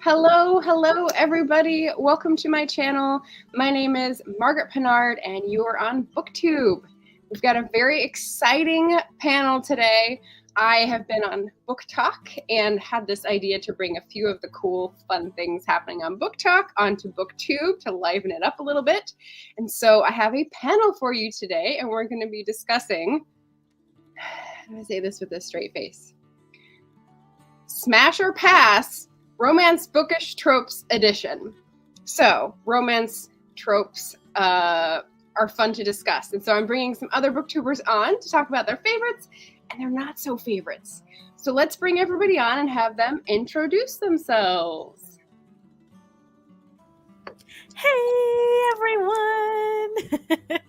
Hello, everybody. Welcome to my channel. My name is Margaret Pinard, and you are on BookTube. We've got a very exciting panel today. I have been on Book Talk and had this idea to bring a few of the cool, fun things happening on Book Talk onto BookTube to liven it up a little bit. And so I have a panel for you today, and we're going to be discussing, how do I say this with a straight face? Smash or Pass Romance Bookish Tropes Edition. So, romance tropes are fun to discuss. And so I'm bringing some other booktubers on to talk about their favorites and their not so favorites. So let's bring everybody on and have them introduce themselves. Hey, everyone.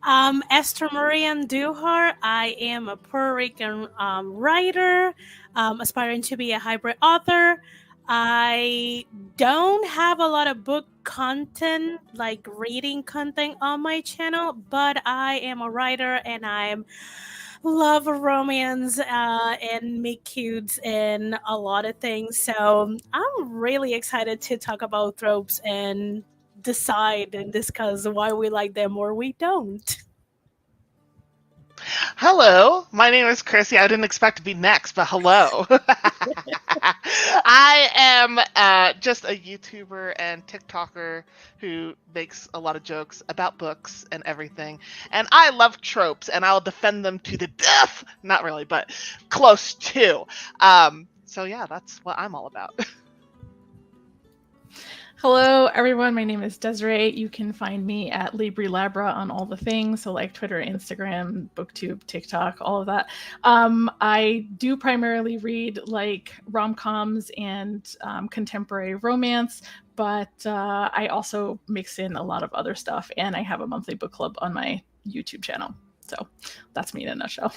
I'm Esther Marian Duhar. I am a Puerto Rican writer, aspiring to be a hybrid author. I don't have a lot of book content, like reading content on my channel, but I am a writer and I love romance and meet cutes and a lot of things. So I'm really excited to talk about tropes and decide and discuss why we like them or we don't. Hello, my name is Chrissy. I didn't expect to be next, but hello. I am just a YouTuber and TikToker who makes a lot of jokes about books and everything. And I love tropes, and I'll defend them to the death. Not really, but close to. So yeah, that's what I'm all about. Hello, everyone. My name is Desirai. You can find me at Libri Labra on all the things, so like Twitter, Instagram, BookTube, TikTok, all of that. I do primarily read like rom-coms and contemporary romance, but I also mix in a lot of other stuff, and I have a monthly book club on my YouTube channel. So that's me in a nutshell.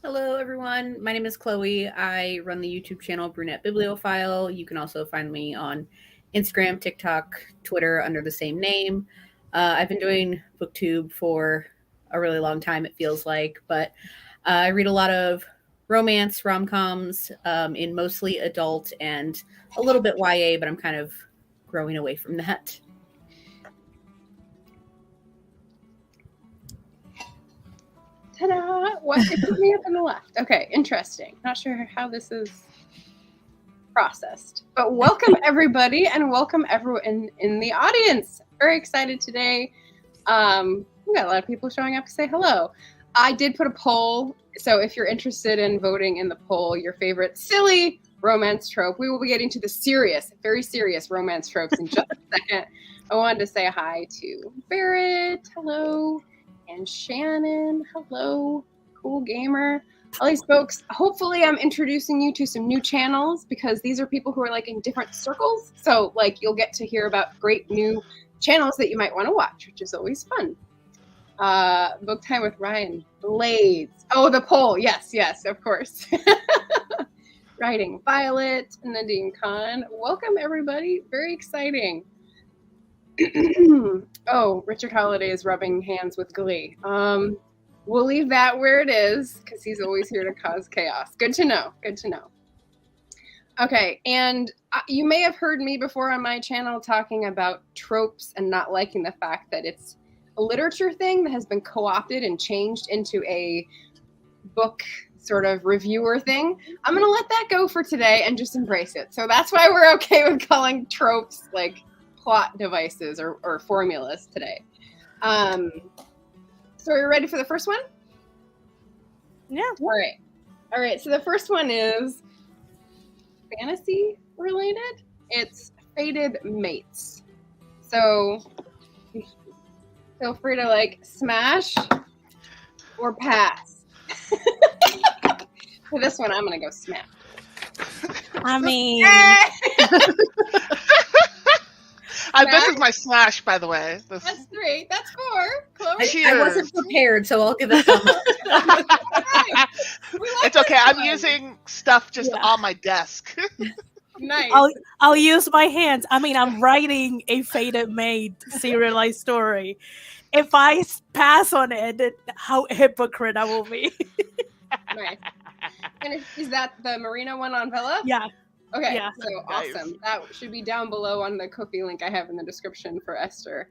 Hello, everyone. My name is Chloe. I run the YouTube channel Brunette Bibliophile. You can also find me on Instagram, TikTok, Twitter under the same name. I've been doing BookTube for a really long time, it feels like, but I read a lot of romance, rom-coms, in mostly adult and a little bit YA, but I'm kind of growing away from that. Ta-da! What? It put me up on the left. Okay, interesting. Not sure how this is processed. But welcome, everybody, and welcome everyone in the audience. Very excited today. We got a lot of people showing up to say hello. I did put a poll, so if you're interested in voting in the poll, your favorite silly romance trope, we will be getting to the serious, very serious romance tropes in just a second. I wanted to say hi to Barrett. Hello. And Shannon, hello, cool gamer. All these folks, hopefully I'm introducing you to some new channels because these are people who are like in different circles. So like you'll get to hear about great new channels that you might want to watch, which is always fun. Book Time with Ryan, Blades. Oh, the poll. Yes, of course. Writing Violet, Nadine Khan. Welcome everybody. Very exciting. Oh, Richard Holiday is rubbing hands with glee. We'll leave that where it is because he's always here to cause chaos. Good to know. Good to know. Okay, and you may have heard me before on my channel talking about tropes and not liking the fact that it's a literature thing that has been co-opted and changed into a book sort of reviewer thing. I'm going to let that go for today and just embrace it. So that's why we're okay with calling tropes like plot devices or formulas today. So are you ready for the first one? Yeah. All right. So the first one is fantasy related. It's fated mates. So feel free to like smash or pass. For this one, I'm going to go smash. I mean... This is my smash, by the way. That's 3. That's 4. Chloe? I wasn't prepared, so I'll give it a thumb up. It's okay. I'm using stuff just on my desk. Nice. I'll use my hands. I mean, I'm writing a fated mate serialized story. If I pass on it, how hypocrite I will be. Nice. And is that the Marina one on Vella? Yeah. Okay, Yeah. so Nice. awesome. That should be down below on the Ko-fi link I have in the description for Esther.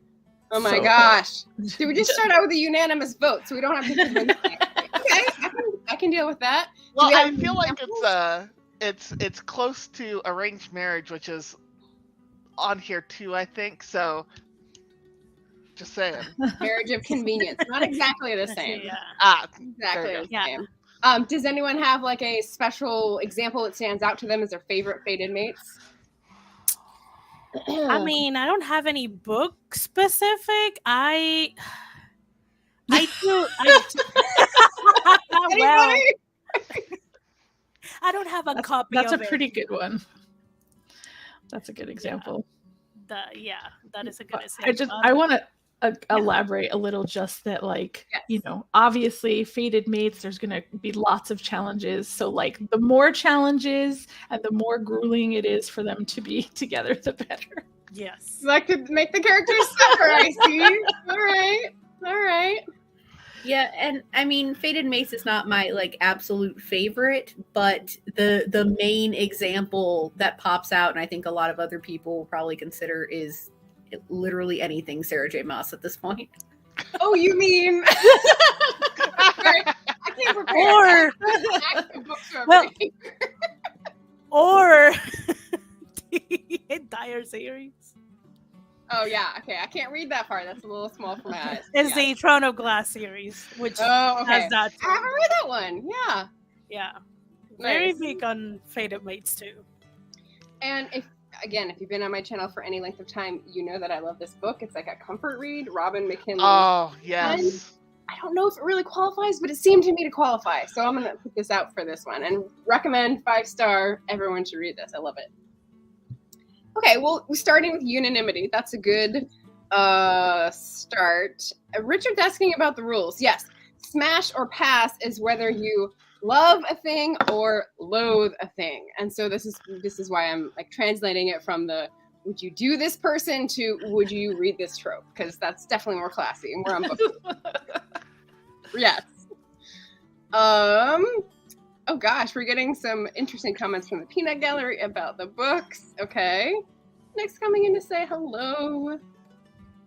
Oh my So- gosh. Did we just start out with a unanimous vote so we don't have to convince me? Okay, I can deal with that. Well, we I have feel like examples? it's close to arranged marriage, which is on here too, I think. So, just saying. Marriage of convenience. Not exactly the same. Yeah. Ah, Exactly There you the go. same. Does anyone have like a special example that stands out to them as their favorite fated mates? I mean, I don't have any book specific. I do. Well, Anybody? I don't have a copy That's a of it. pretty good one. That's a good example. That is a good example. I want to elaborate a little, just that, like, Yes. you know, obviously fated mates, there's going to be lots of challenges. So like the more challenges and the more grueling it is for them to be together, the better. Yes. Like to make the characters suffer, I see. All right. Yeah, and I mean, Fated Mace is not my like absolute favorite, but the main example that pops out, and I think a lot of other people will probably consider, is literally anything Sarah J. Maas at this point. Oh, you mean? Sorry, I can't prepare. Or Active books are Well- reading. or the entire series. Oh yeah, okay. I can't read that part. That's a little small for my eyes. It's Yeah. the Throne of Glass series, which Oh, okay. has that. I haven't read that one. Yeah. Yeah. Very Nice. big on Fated Mates too. And if you've been on my channel for any length of time, you know that I love this book. It's like a comfort read. Robin McKinley. oh yes. I don't know if it really qualifies, but it seemed to me to qualify. So I'm gonna put this out for this one and recommend 5-star. Everyone should read this. I love it. Okay, well, we're starting with unanimity. That's a good start. Richard's asking about the rules. Yes, smash or pass is whether you love a thing or loathe a thing. And so this is why I'm like translating it from the would you do this person to would you read this trope, because that's definitely more classy and we're on book. Yes. Oh gosh, we're getting some interesting comments from the Peanut Gallery about the books. Okay. Next coming in to say hello.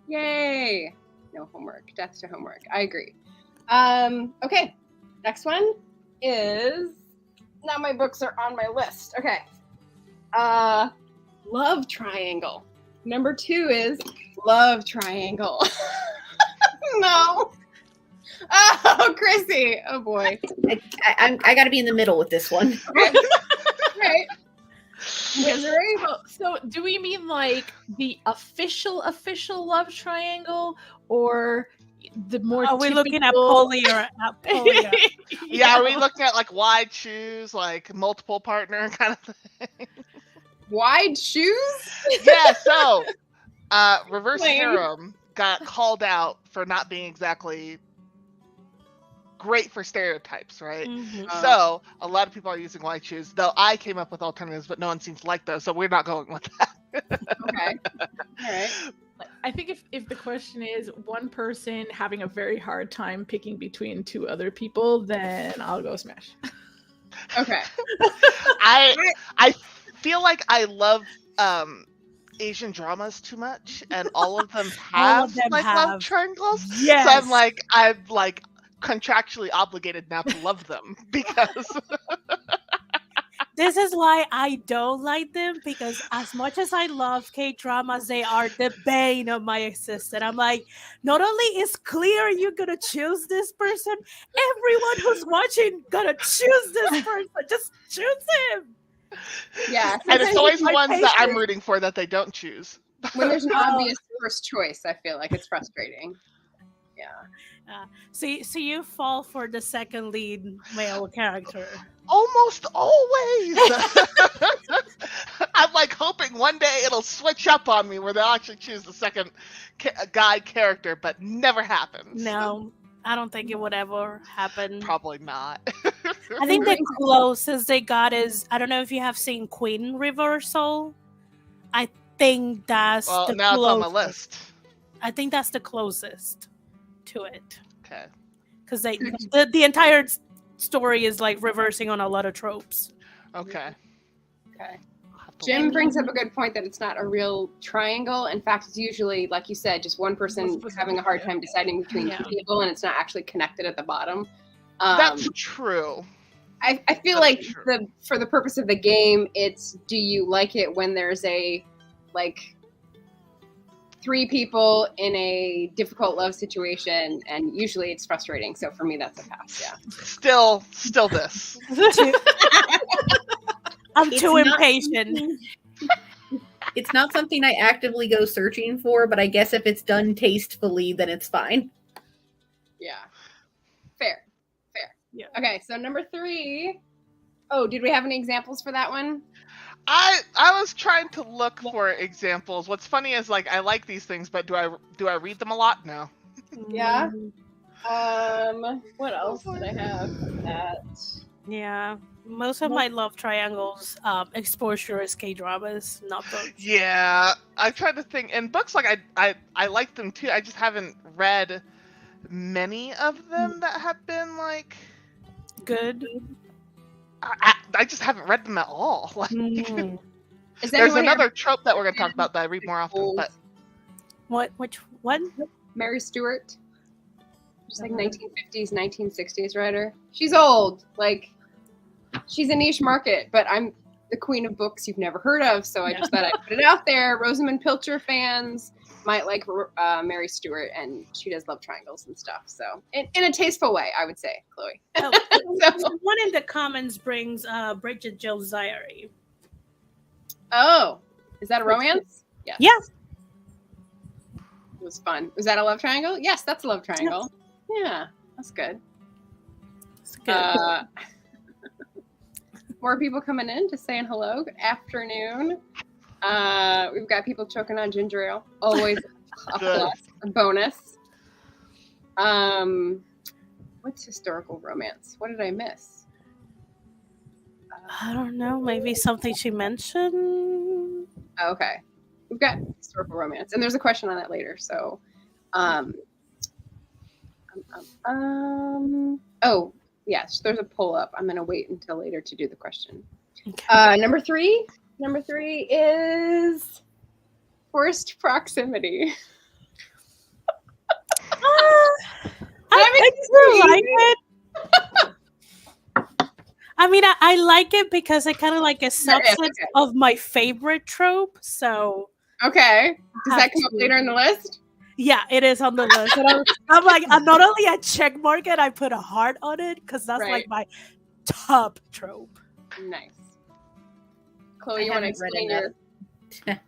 Yay. No homework. Death to homework. I agree. Okay. Next one is, now my books are on my list. Okay. Love triangle. Number 2 is love triangle. No. Oh, Chrissy. Oh boy. I got to be in the middle with this one. Okay. Right. Desirai. So do we mean like the official love triangle, or the more Are we looking at typical- poly or at poly? Yeah, are we looking at like wide shoes, like multiple partner kind of thing? Wide shoes? Yeah, so reverse Lame. harem got called out for not being exactly great for stereotypes, right? Mhm. So a lot of people are using white shoes, though I came up with alternatives, but no one seems to like those, so we're not going with that. Okay. All right. I think if the question is one person having a very hard time picking between 2 other people, then I'll go smash. Okay. I feel like I love Asian dramas too much, and all of them have them like have. love triangles. Yes. So I'm like contractually obligated now to love them because This is why I don't like them, because as much as I love K-dramas, they are the bane of my existence. I'm like, not only is clear you're gonna choose this person, everyone who's watching gonna choose this person. Just choose him. Yeah. and it's sometimes always my ones that I'm patience. rooting for that they don't choose. when there's an Oh. obvious first choice, I feel like it's frustrating. Yeah. So you fall for the second lead male character. Almost always. I'm like hoping one day it'll switch up on me where they'll actually choose the second guy character, but never happens. No, I don't think it would ever happen. Probably not. I think the closest they got is, I don't know if you have seen Queen Reversal. I think that's Well, the now it's on my closest. list. I think that's the closest to it, Okay. because the entire story is like reversing on a lot of tropes. Okay. Okay. I'll have to Jim look. brings up a good point that it's not a real triangle. In fact, it's usually, like you said, just one person having a hard time deciding between two people, and it's not actually connected at the bottom. That's true. I feel That's like true. for the purpose of the game, it's do you like it when there's a like 3 people in a difficult love situation, and usually it's frustrating. So for me, that's a pass. Yeah. Still this. I'm It's too not- impatient. It's not something I actively go searching for, but I guess if it's done tastefully, then it's fine. Yeah. Fair. Yeah. Okay, so number 3. Oh, did we have any examples for that one? I was trying to look for examples. What's funny is like I like these things, but do I read them a lot? No. Yeah. What else did I have? That. Yeah. Most of my love triangles exposure is K-dramas, not books. Yeah, I tried to think. In books, like I like them too. I just haven't read many of them that have been like. Good. I just haven't read them at all. Like, Mm. Is there's anyone here another trope that we're gonna talk about that I read more often, old? but What? Which one? Mary Stewart. She's like 1950s, 1960s writer. She's old. Like, she's a niche market, but I'm the queen of books you've never heard of, so I just thought I'd put it out there. Rosamund Pilcher fans might like Mary Stewart, and she does love triangles and stuff. So, in a tasteful way, I would say, Chloe. Oh, So- one in the comments brings Bridget Jones' Diary. oh, is that a romance? Yes. Yeah. It was fun. Was that a love triangle? Yes, that's a love triangle. Yeah, that's good. It's good. More people coming in, just saying hello. Good afternoon. We've got people choking on ginger ale. Always a Good. plus, a bonus. What's historical romance? What did I miss? I don't know. Maybe something she mentioned. Oh, okay. We've got historical romance, and there's a question on that later. So, oh, yes, there's a poll up. I'm gonna wait until later to do the question. Okay. Number 3. Number 3 is forced proximity. I do like it. I mean, I like it because it kind of like a subset okay. of my favorite trope. So Okay. Does Have that come up to. later in the list? yeah, it is on the list. And I'm like, not only a check mark it, I put a heart on it because that's Right. like my top trope. Nice. Chloe, you want to haven't read explain your...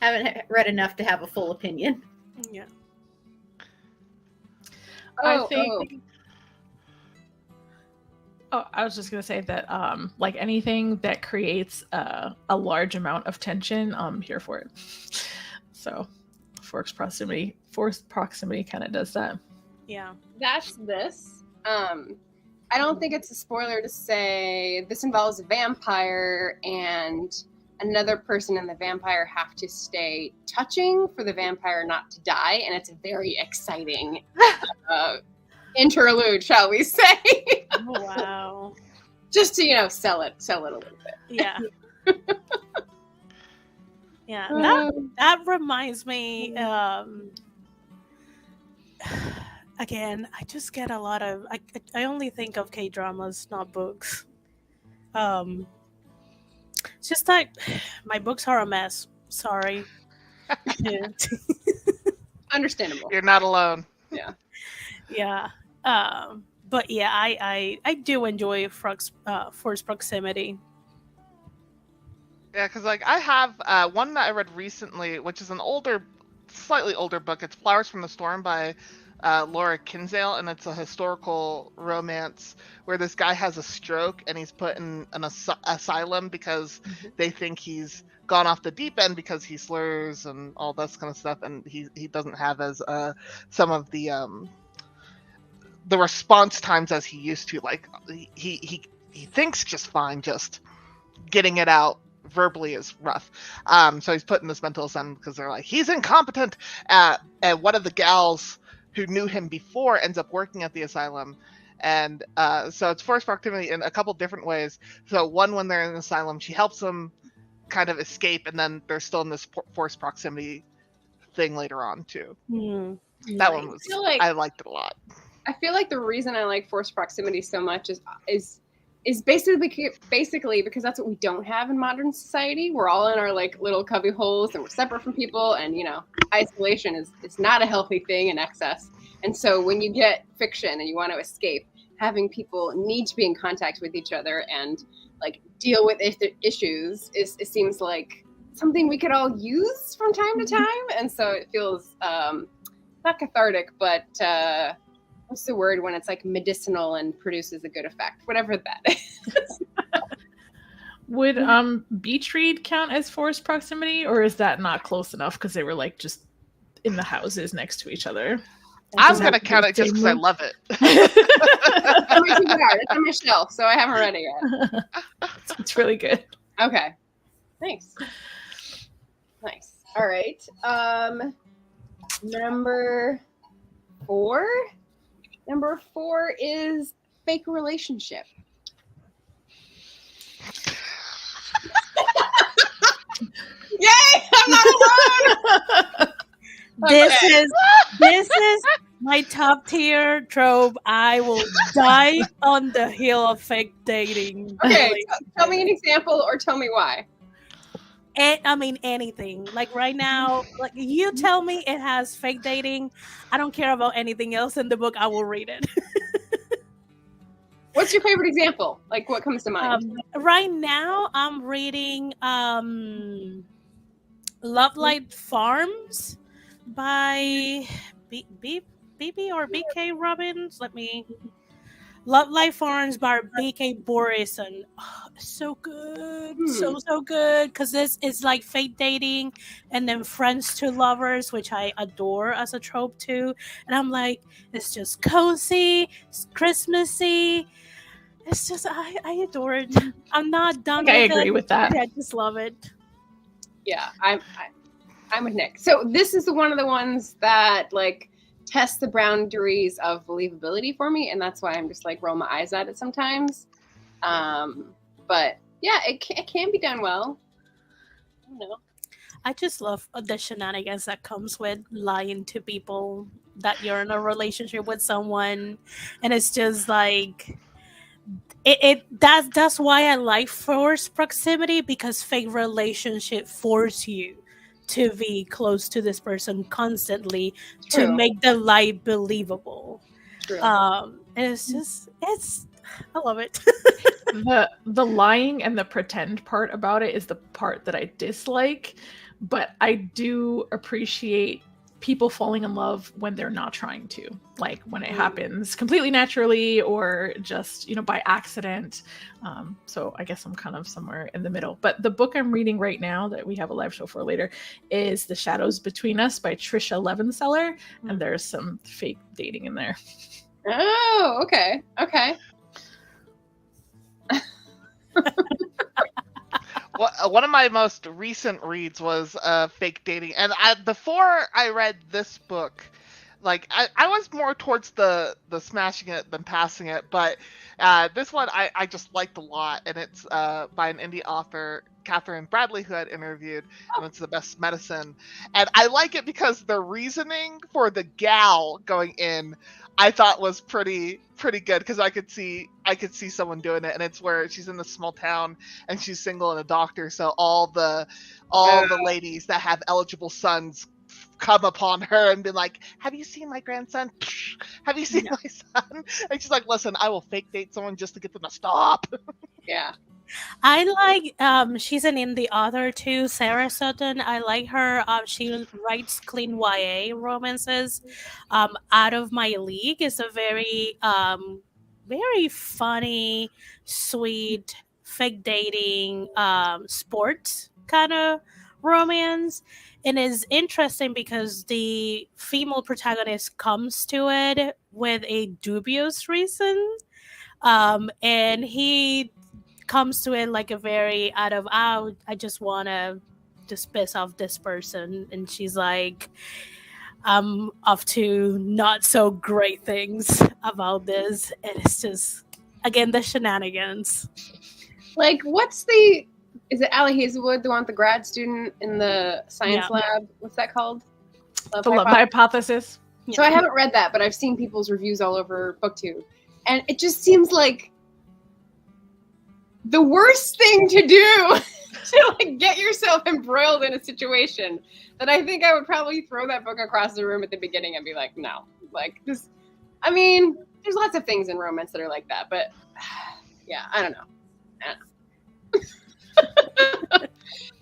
Haven't read enough to have a full opinion. Yeah. I think. Oh, I was just gonna say that, like anything that creates a large amount of tension, I'm here for it. So, forced proximity kind of does that. Yeah. That's this. I don't think it's a spoiler to say this involves a vampire and another person and the vampire have to stay touching for the vampire not to die, and it's a very exciting interlude, shall we say? Oh, wow. Just to sell it a little bit. Yeah. Yeah. Um, That reminds me. Again, I just get a lot of. I only think of K-dramas, not books. It's just that my books are a mess. Sorry. Yeah. Understandable. you're not alone. Yeah. But yeah, I do enjoy forced proximity. Yeah, because like I have one that I read recently, which is an slightly older book. It's Flowers from the Storm by Laura Kinsale, and it's a historical romance where this guy has a stroke and he's put in an asylum because they think he's gone off the deep end because he slurs and all this kind of stuff, and he doesn't have as some of the response times as he used to. Like he thinks just fine, just getting it out verbally is rough. So he's put in this mental asylum because they're like, he's incompetent. And one of the gals who knew him before ends up working at the asylum, And so it's forced proximity in a couple different ways. So one, when they're in an asylum, she helps them kind of escape, and then they're still in this forced proximity thing later on too. That one was, I liked it a lot. I feel like the reason I like forced proximity so much is basically because that's what we don't have in modern society. We're all in our like little cubby holes and we're separate from people, and you know, isolation is not a healthy thing in excess. And so when you get fiction and you want to escape, having people need to be in contact with each other and like deal with issues it seems like something we could all use from time to time. And so it feels not cathartic, but what's the word when it's like medicinal and produces a good effect, whatever that is. Would beach read count as forced proximity, or is that not close enough because they were like just in the houses next to each other? I'm gonna count it just because I love it. It's on my shelf, so I haven't read it yet. It's really good. Okay, thanks. Nice. All right. Number 4. Number 4 is fake relationship. Yay! I'm not alone. This is my top tier trope. I will die on the hill of fake dating. Okay, tell me an example or tell me why. I mean, anything. Like right now, like you tell me it has fake dating. I don't care about anything else in the book. I will read it. What's your favorite example? Like what comes to mind? Right now, I'm reading Love Light Farms by BB or BK Robbins. Love Life Farms by BK Borison. Oh, so good. So good. Because this is like fake dating and then friends to lovers, which I adore as a trope too. And I'm like, it's just cozy, it's Christmassy. It's just, I adore it. I'm not done with it. I agree with that. I just love it. Yeah, I'm with Nick. So this is one of the ones that like test the boundaries of believability for me, and that's why I'm just like roll my eyes at it sometimes. But yeah, it can be done well. I don't know. I just love the shenanigans that comes with lying to people that you're in a relationship with someone, and it's just like that's why I like forced proximity, because fake relationship force you to be close to this person constantly. True. To make the lie believable. True. And I love it. The lying and the pretend part about it is the part that I dislike, but I do appreciate people falling in love when they're not trying to, like when it happens completely naturally or just, by accident. So I guess I'm kind of somewhere in the middle. But the book I'm reading right now that we have a live show for later is The Shadows Between Us by Trisha Levenseller, and there's some fake dating in there. Oh, okay. Well, one of my most recent reads was fake dating, and before I read this book, like I was more towards the smashing it than passing it, but this one I just liked a lot, and it's by an indie author, Catherine Bradley, who I had interviewed, and it's The Best Medicine, and I like it because the reasoning for the gal going in, I thought was pretty good, because I could see someone doing it, and it's where she's in this small town and she's single and a doctor, so all the ladies that have eligible sons come upon her and be like, have you seen my grandson? Have you seen my son? And she's like, listen, I will fake date someone just to get them to stop. Yeah. I like she's an indie author too, Sarah Sutton. I like her. She writes clean YA romances. Out of My League is a very very funny, sweet, fake dating sports kind of romance. And is interesting because the female protagonist comes to it with a dubious reason. And he comes to it like a very I just want to just piss off this person. And she's like, I'm up to not so great things about this, and it's just again the shenanigans. Like, is it Allie Hazelwood, the one with the grad student in the science lab? What's that called? The Love Hypothesis. So I haven't read that, but I've seen people's reviews all over BookTube. And it just seems like the worst thing to do to like get yourself embroiled in a situation that I think I would probably throw that book across the room at the beginning and be like, no. Like, this, I mean, there's lots of things in romance that are like that, but yeah, I don't know.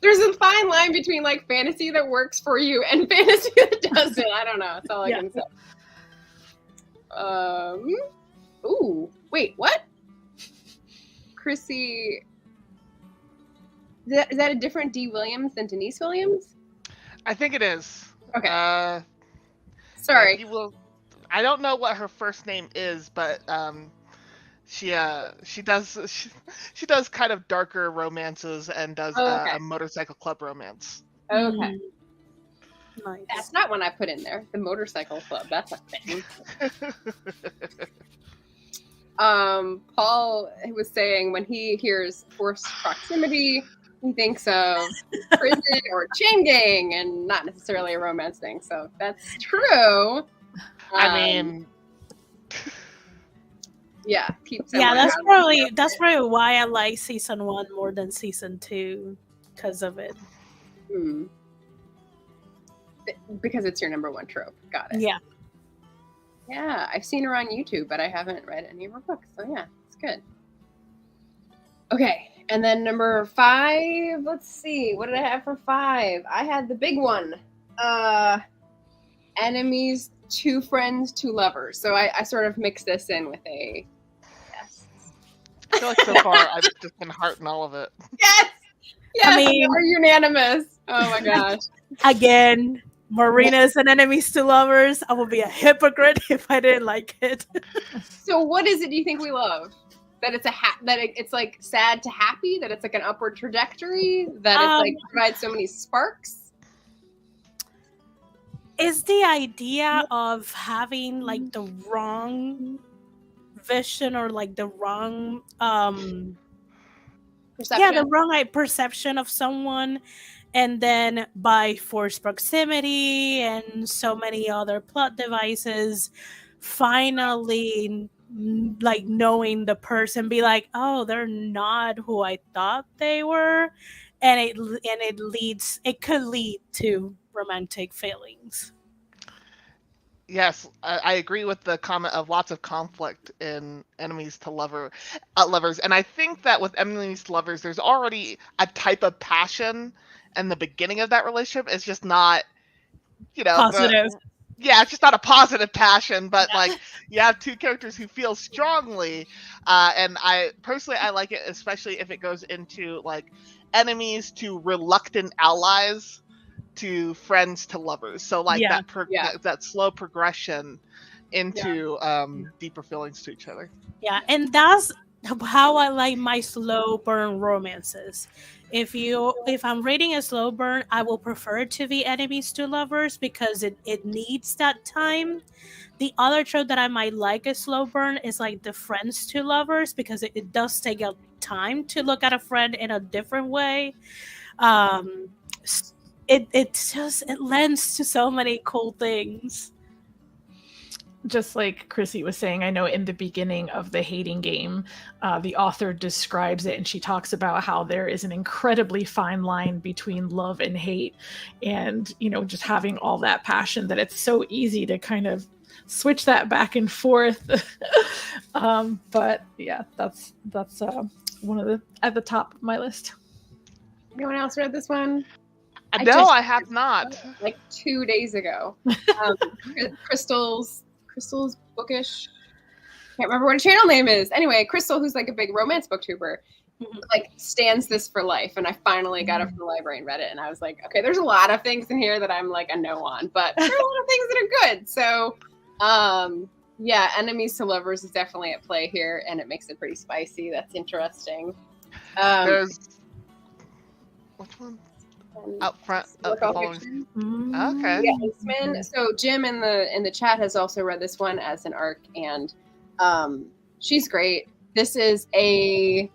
There's a fine line between like fantasy that works for you and fantasy that doesn't. I don't know. That's all I can say. Ooh, wait, what? Chrissy, is that a different D. Williams than Denise Williams? I think it is. Okay. Sorry. I don't know what her first name is, but she does kind of darker romances and does a motorcycle club romance. Okay. Nice. That's not one I put in there. The motorcycle club. That's a thing. Paul was saying when he hears forced proximity, he thinks of prison or chain gang and not necessarily a romance thing. So that's true. I mean, yeah, that's probably why I like season 1 more than season 2 because of it. Because it's your number 1 trope. Got it. Yeah. Yeah, I've seen her on YouTube, but I haven't read any of her books. So yeah, it's good. Okay, and then number 5. Let's see, what did I have for 5? I had the big one. Enemies, 2 friends, 2 lovers. So I sort of mixed this in with a yes. I feel like so far I've just been hearting all of it. Yes! Yes, I mean, we're unanimous. Oh my gosh. Again, Marina's and enemies to lovers. I would be a hypocrite if I didn't like it. So what is it do you think we love? That it's it's like sad to happy? That it's like an upward trajectory? That it's like provides so many sparks? Is the idea of having like the wrong vision or like the wrong perception? the wrong perception of someone, and then by forced proximity and so many other plot devices, finally like knowing the person, be like, oh, they're not who I thought they were, and it could lead to romantic feelings. Yes, I agree with the comment of lots of conflict in enemies to lovers, and I think that with enemies to lovers, there's already a type of passion, and the beginning of that relationship is just not, positive. It's just not a positive passion, but like you have 2 characters who feel strongly, and I personally like it, especially if it goes into like enemies to reluctant allies to friends to lovers. So like that slow progression into deeper feelings to each other. Yeah, and that's how I like my slow burn romances. If I'm reading a slow burn, I will prefer it to be enemies to lovers because it needs that time. The other trope that I might like a slow burn is like the friends to lovers, because it does take a time to look at a friend in a different way. It lends to so many cool things. Just like Chrissy was saying, I know in the beginning of The Hating Game, the author describes it, and she talks about how there is an incredibly fine line between love and hate, and just having all that passion, that it's so easy to kind of switch that back and forth. But yeah, that's one of at the top of my list. Anyone else read this one? No, I have not. Like 2 days ago. Crystal's bookish. Can't remember what her channel name is. Anyway, Crystal, who's like a big romance booktuber, like stands this for life. And I finally got it from the library and read it. And I was like, okay, there's a lot of things in here that I'm like a no on, but there are a lot of things that are good. So, enemies to lovers is definitely at play here, and it makes it pretty spicy. That's interesting. There's which one? Out front of Work the all following. fiction. Okay. Yeah, Eastman. So Jim in the chat has also read this one as an arc, and she's great. This is I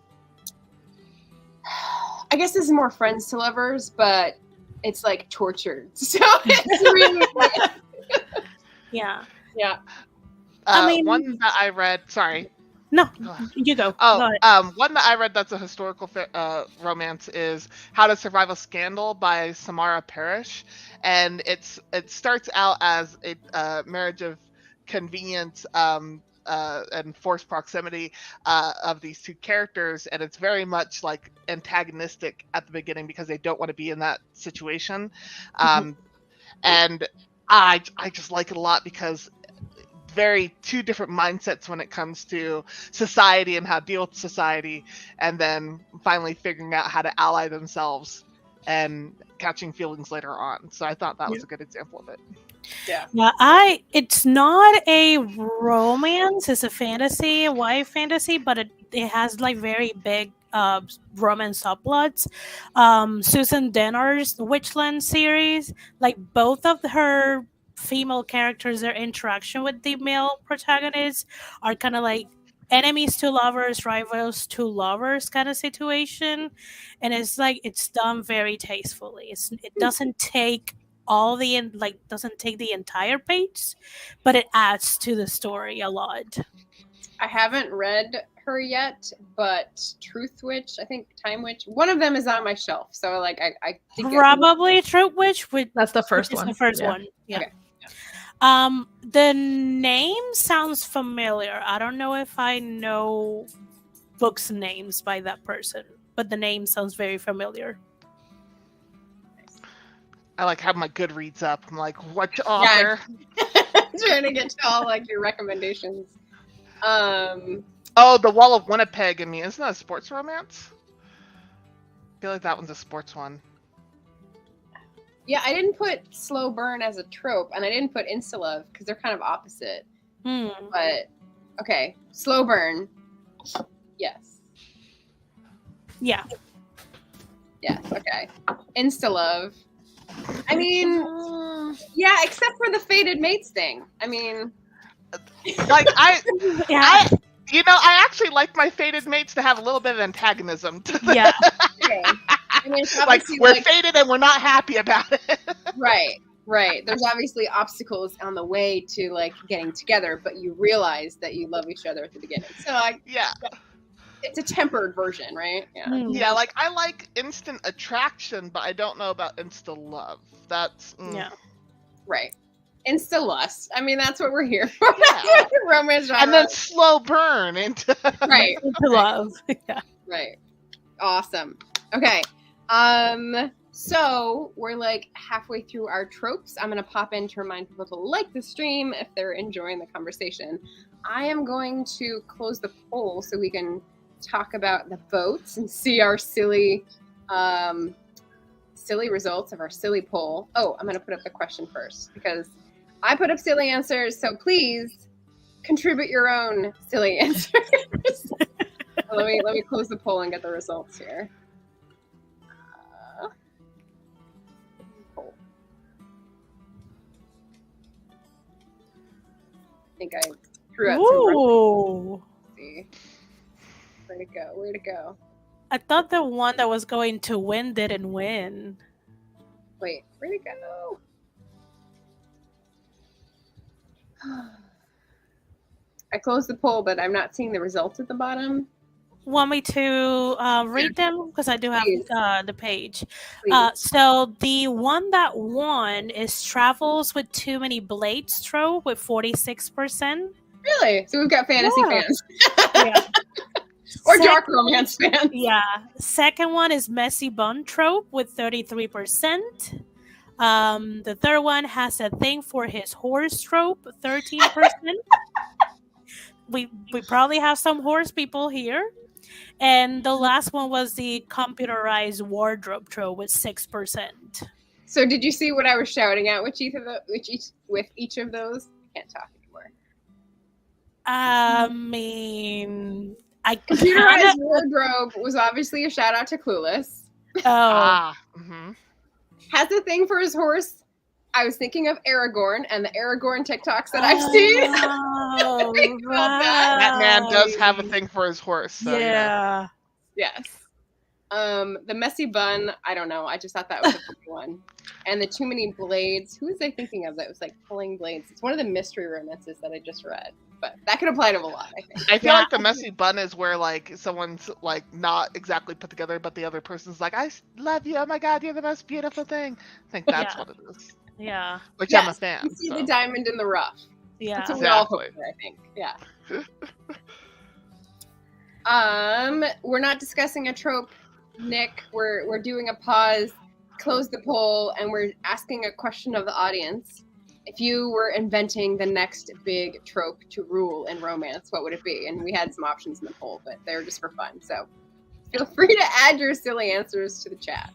guess this is more friends to lovers, but it's like tortured. So it's really great. Yeah. Yeah. I mean- One that I read. Sorry. No, Go ahead. you go. Oh, Go ahead. one that I read that's a historical romance is "How to Survive a Scandal" by Samara Parrish, and it starts out as a marriage of convenience and forced proximity of these two characters, and it's very much like antagonistic at the beginning because they don't want to be in that situation, and I just like it a lot because very two different mindsets when it comes to society and how to deal with society, and then finally figuring out how to ally themselves and catching feelings later on. So I thought that was a good example of it. Yeah. Yeah, it's not a romance, it's a fantasy, a YA fantasy, but it has like very big romance subplots. Susan Dennard's Witchland series, like both of her female characters, their interaction with the male protagonists are kind of like enemies to lovers, rivals to lovers kind of situation, and it's like it's done very tastefully. It doesn't take doesn't take the entire page, but it adds to the story a lot. I haven't read her yet, but Truth Witch, I think Time Witch, one of them is on my shelf. So like I think Probably Trope Witch, That's the first which is one. the first Yeah. one. Yeah. Okay. The name sounds familiar. I don't know if I know books names by that person, but the name sounds very familiar. I like have my Goodreads up. I'm like, which author? trying to get to all like your recommendations. Oh, The Wall of Winnipeg. I mean, isn't that a sports romance? I feel like that one's a sports one. Yeah, I didn't put Slow Burn as a trope, and I didn't put Insta-Love because they're kind of opposite. But okay, Slow Burn. Yes. Yeah. Yes. Okay. Insta-Love. I mean, yeah, except for the fated mates thing. I mean, Like Yeah. I actually like my fated mates to have a little bit of antagonism. Yeah. okay. I mean, it's Like obviously we're fated and we're not happy about it. right. There's obviously obstacles on the way to like getting together, but you realize that you love each other at the beginning. So Yeah. it's a tempered version, right? Yeah. Yeah, like I like instant attraction, but I don't know about insta love. That's Yeah. Right. Insta lust. I mean, that's what we're here for. Yeah. Romance genre. and then slow burn into right. To love. Yeah. Right. Awesome. Okay. So we're like halfway through our tropes. I'm gonna pop in to remind people to like the stream if they're enjoying the conversation. I am going to close the poll so we can talk about the votes and see our silly results of our silly poll. Oh, I'm gonna put up the question first because I put up silly answers, so please contribute your own silly answers. let me close the poll and get the results here. Poll. I think I threw out some. Ooh. Let's see. Where to go? I thought the one that was going to win didn't win. Wait, where'd it go? I closed the poll, but I'm not seeing the results at the bottom. Want me to read them? Because I do have Please. the page. Please. So the one that won is Travels with Too Many Blades trope with 46%. Really? So we've got fantasy Yeah. fans. Yeah. Or dark romance fans. Yeah. Second one is Messy Bun trope with 33%. The third one has a thing for his horse trope, 13%. we probably have some horse people here. And the last one was the computerized wardrobe trope with 6%. So did you see what I was shouting at with each of those? I can't talk anymore. I mean, I Computerized wardrobe was obviously a shout out to Clueless. Oh, mhm. has a thing for his horse. I was thinking of Aragorn and the Aragorn TikToks that I've seen. Oh, That man does have a thing for his horse. So, yeah. Yes. The messy bun, I don't know. I just thought that was a funny one. And the too many blades. Who was I thinking of that was like pulling blades? It's one of the mystery romances that I just read. But that could apply to a lot, I think. I feel like the messy bun is where like someone's like not exactly put together, but the other person's like, I love you. Oh my God, you're the most beautiful thing. I think that's what it is. Yeah. Which I'm a fan. You see the diamond in the rough. Yeah. That's what we all hope for, I think. Yeah. We're not discussing a trope, Nick. We're doing a pause, close the poll, and we're asking a question of the audience. If you were inventing the next big trope to rule in romance, what would it be? And we had some options in the poll, but they were just for fun. So feel free to add your silly answers to the chat.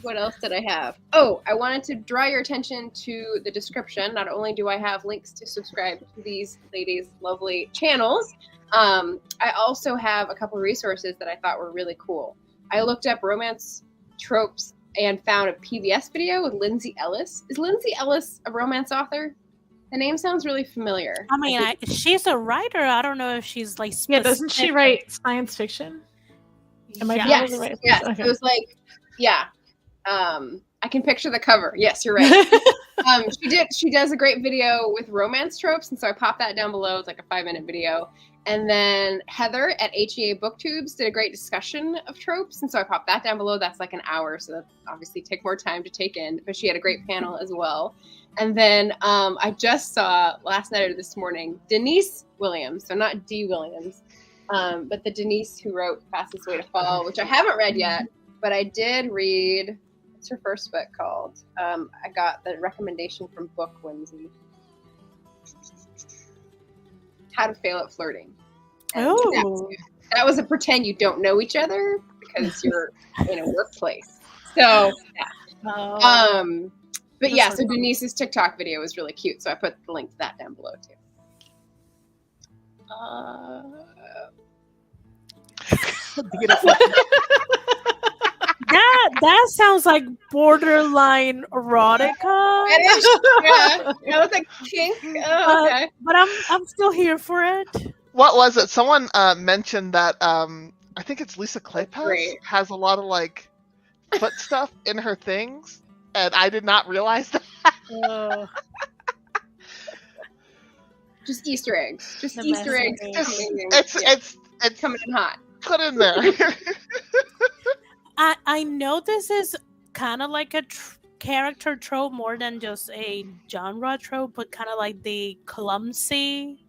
What else did I have? Oh, I wanted to draw your attention to the description. Not only do I have links to subscribe to these ladies' lovely channels, I also have a couple of resources that I thought were really cool. I looked up romance tropes and found a PBS video with Lindsay Ellis. Is Lindsay Ellis a romance author? The name sounds really familiar. I mean, she's a writer. I don't know if she's like specific. Yeah, doesn't she write science fiction? Am I Yes, right? yes. Okay. It was like, yeah. I can picture the cover. Yes, you're right. She does a great video with romance tropes, and so I popped that down below. It's like a 5-minute video. And then Heather at HEA Booktubes did a great discussion of tropes, and so I popped that down below. That's like an hour, so that obviously take more time to take in, but she had a great panel as well. And then I just saw last night or this morning Denise Williams, so not D. Williams, but the Denise who wrote Fastest Way to Fall, which I haven't read yet, but I did read. What's her first book called? I got the recommendation from Book Whimsy. How to Fail at Flirting. And Oh. that was a pretend you don't know each other because you're in a workplace. So, yeah. But yeah, so Denise's TikTok video was really cute. So I put the link to that down below too. Beautiful. That sounds like borderline erotica. It is, yeah. It was like kink. Oh, okay. But I'm still here for it. What was it? Someone mentioned that I think it's Lisa Kleypas Great. has a lot of like foot stuff in her things, and I did not realize that. Just Easter eggs. Just The Easter eggs. It's Coming in hot. put in there. I know this is kind of like a character trope more than just a genre trope, but kind of like the clumsy,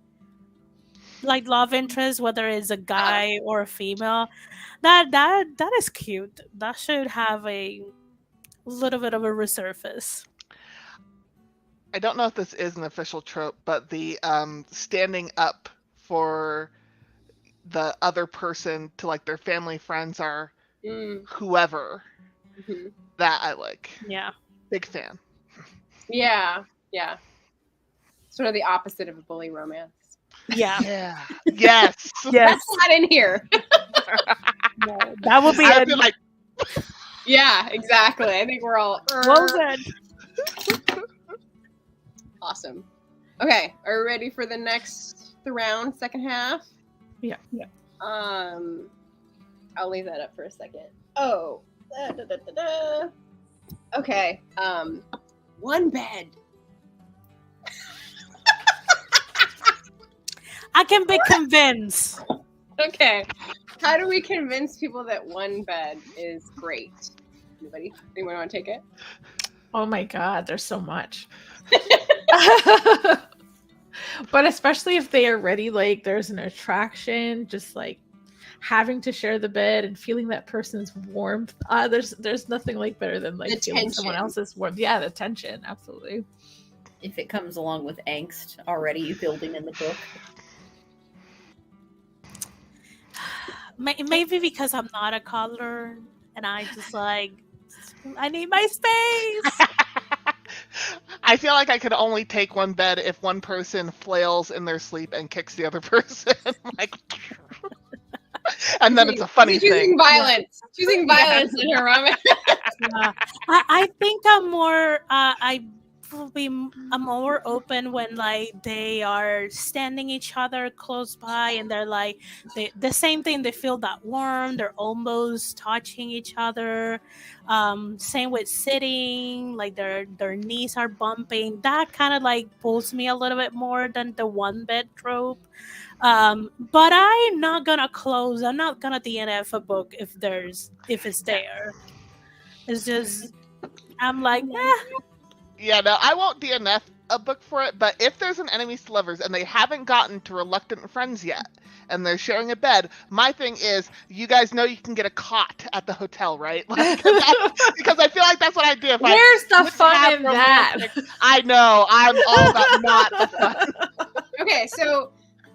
like love interest, whether it's a guy or a female. That is cute. That should have a little bit of a resurface. I don't know if this is an official trope, but the standing up for the other person to like their family, friends, or whoever. Mm-hmm. That I like. Yeah. Big fan. Yeah. Yeah. Sort of the opposite of a bully romance. Yeah. Yeah. Yes. Yes. That's not in here. No, that would be I'd be like, Yeah, exactly. I think we're all well done. awesome. Okay, are we ready for the next round, second half? Yeah. I'll leave that up for a second. Oh. Okay. One bed. I can be convinced. Okay. How do we convince people that one bed is great? Anybody? Anyone want to take it? Oh my God, there's so much. But especially if they already like there's an attraction, just like having to share the bed and feeling that person's warmth. There's nothing like better than like The feeling tension. someone else's warmth. Yeah, the tension, absolutely. If it comes along with angst already building in the book. Maybe because I'm not a coddler and I just like, I need my space. I feel like I could only take one bed if one person flails in their sleep and kicks the other person. Like, And then it's a funny choosing thing. violence. Choosing violence in her romance. I think I'm more. I'm more open when like they are standing each other close by and they're like the same thing. They feel that warm. They're almost touching each other. Same with sitting, like their knees are bumping. That kind of like pulls me a little bit more than the one bed trope. But I'm not gonna close. I'm not gonna DNF a book if it's there. It's just I'm like, Yeah, no, I won't DNF a book for it, but if there's an enemies to lovers and they haven't gotten to reluctant friends yet, and they're sharing a bed, my thing is, you guys know you can get a cot at the hotel, right? Like, because I feel like that's what I do. If Where's I the fun in that? I know, I'm all about not the fun. Okay, so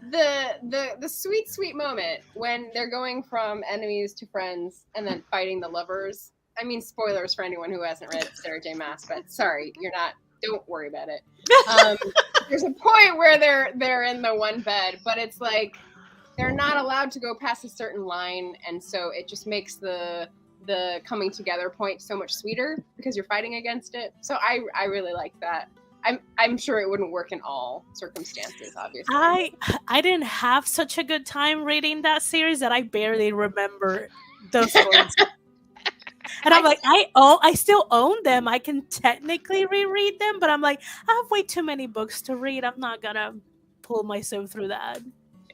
the sweet moment when they're going from enemies to friends and then fighting the lovers. I mean, spoilers for anyone who hasn't read Sarah J. Maas, but sorry, you're not. Don't worry about it. There's a point where they're in the one bed, but it's like they're not allowed to go past a certain line, and so it just makes the coming together point so much sweeter because you're fighting against it. So I really like that. I'm sure it wouldn't work in all circumstances, obviously. I didn't have such a good time reading that series that I barely remember those words. And I'm like, I still own them. I can technically reread them, but I'm like, I have way too many books to read. I'm not gonna pull myself through that.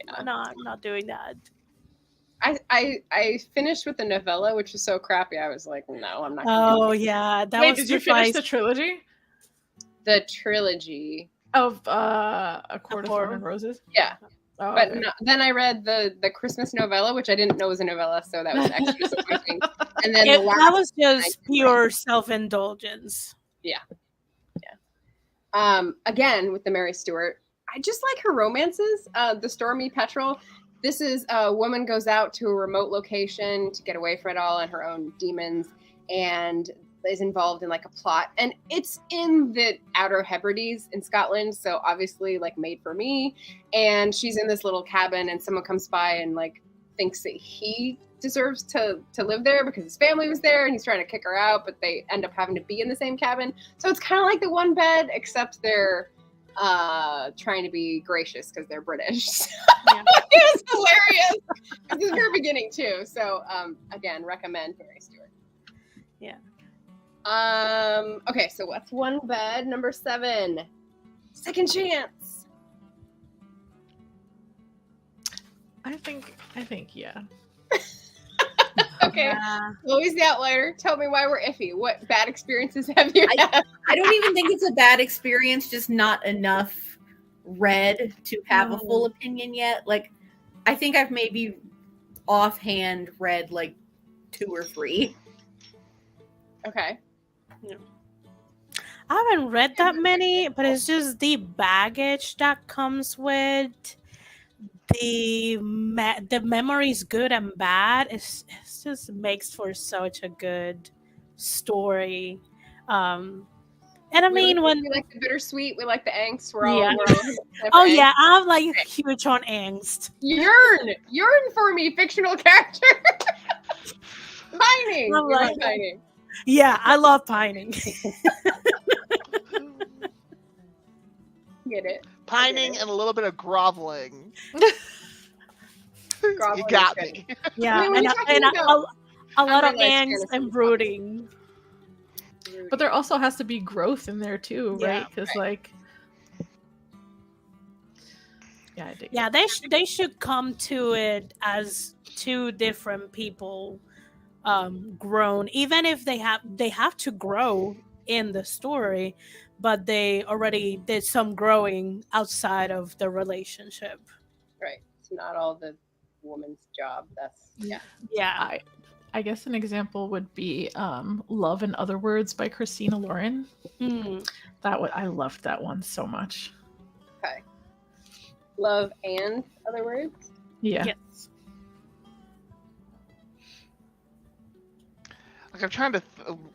Yeah. I'm not doing that. I finished with the novella, which was so crappy. I was like, no, I'm not. Oh yeah, that Wait, was did you finish the trilogy the trilogy of A Court of Thorns and Roses? Yeah. Oh, but okay. no, then I read the Christmas novella, which I didn't know was a novella, so that was extra disappointing. And then that was just pure self-indulgence. Yeah. Again with the Mary Stuart, I just like her romances. The Stormy Petrel. This is a woman goes out to a remote location to get away from it all and her own demons, and is involved in like a plot, and it's in the Outer Hebrides in Scotland, so obviously like made for me. And she's in this little cabin, and someone comes by and like thinks that he deserves to live there because his family was there, and he's trying to kick her out, but they end up having to be in the same cabin. So it's kind of like the one bed, except they're trying to be gracious because they're British. Yeah. It was hilarious. It's the very beginning too. So again, recommend Mary Stuart. Yeah. Okay, so what's one bed? Number 7. Second Chance. I think yeah. Okay. Chloe's the outlier. Tell me why we're iffy. What bad experiences have you had? I don't even think it's a bad experience, just not enough read to have a full opinion yet. Like, I think I've maybe offhand read like 2 or 3. Okay. Yeah. I haven't read that many, but it's just the baggage that comes with the memories, good and bad. It just makes for such a good story. And I mean, when we like the bittersweet, we like the angst. We're all yeah, I'm like huge on angst. Yearn for me, fictional character. Pining. Like, pining. Yeah, I love pining. Get it? Pining and a little bit of groveling. Groveling You got me. Yeah, I mean, and a lot of angst and brooding. But there also has to be growth in there too, right? Because like, yeah, I dig it. They should come to it as 2 different people. Grown, even if they have to grow in the story, but they already did some growing outside of the relationship. Right. It's not all the woman's job. That's yeah. I guess an example would be Love in Other Words by Christina Lauren. I loved that one so much. Okay. Love and Other Words? Yeah. Yes. Like, I'm trying to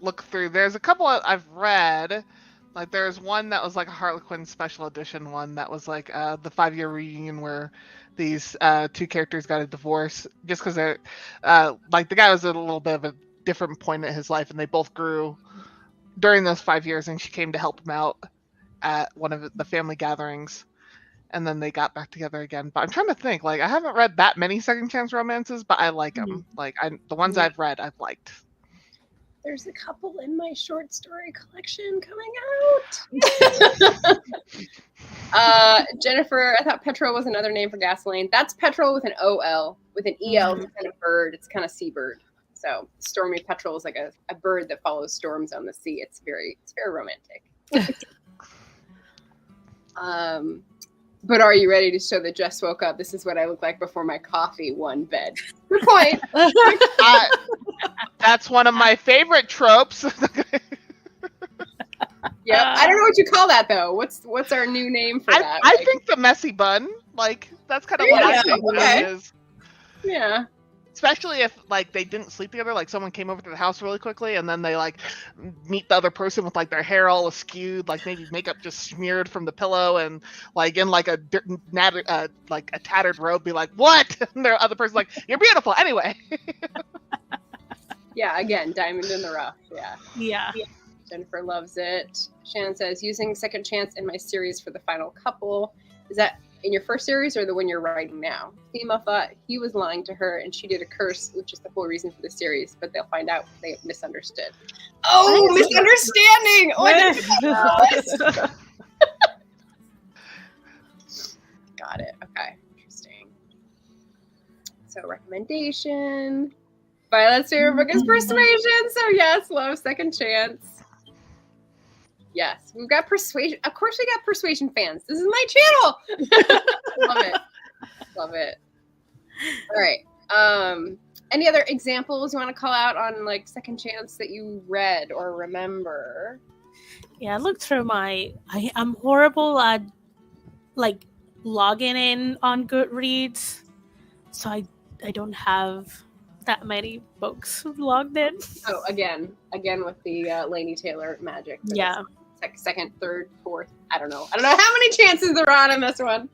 look through. There's a couple I've read Like there's one that was like a Harlequin special edition one that was like the 5-year reunion where these two characters got a divorce just because they're like the guy was at a little bit of a different point in his life and they both grew during those 5 years, and she came to help him out at one of the family gatherings, and then they got back together again. But I'm trying to think, like I haven't read that many second chance romances, but I like them. Like the ones I've read, I've liked. There's a couple in my short story collection coming out. Jennifer, I thought petrol was another name for gasoline. That's petrol with an OL. With an EL, it's kind of bird. It's kind of seabird. So stormy petrel is like a bird that follows storms on the sea. It's very romantic. But are you ready to show that Jess woke up? This is what I look like before my coffee won bed. Good point. That's one of my favorite tropes. Yep. I don't know what you call that though. What's our new name for that? I think the messy bun. Like that's kind of what I think that is. Yeah. Especially if like they didn't sleep together, like someone came over to the house really quickly and then they like meet the other person with like their hair all askewed, like maybe makeup just smeared from the pillow and like in like a tattered robe, be like, what? And the other person's like, you're beautiful anyway. Yeah, again, diamond in the rough. Yeah. Jennifer loves it. Shannon says, using second chance in my series for the final couple. Is that in your first series or the one you're writing now? Thema thought he was lying to her and she did a curse, which is the whole reason for the series, but they'll find out they misunderstood. Oh, misunderstanding! Oh, I didn't know this. Got it. Okay. Interesting. So recommendation. Violet's favorite book is Persuasion. So yes, love Second Chance. Yes, we've got Persuasion. Of course we got Persuasion fans. This is my channel. Love it. Love it. All right. Any other examples you want to call out on like Second Chance that you read or remember? Yeah, I looked through I'm horrible at like logging in on Goodreads. So I don't have that many books logged in. Oh, again with the Laini Taylor magic. Yeah. Second, third, fourth. I don't know how many chances there are on this one.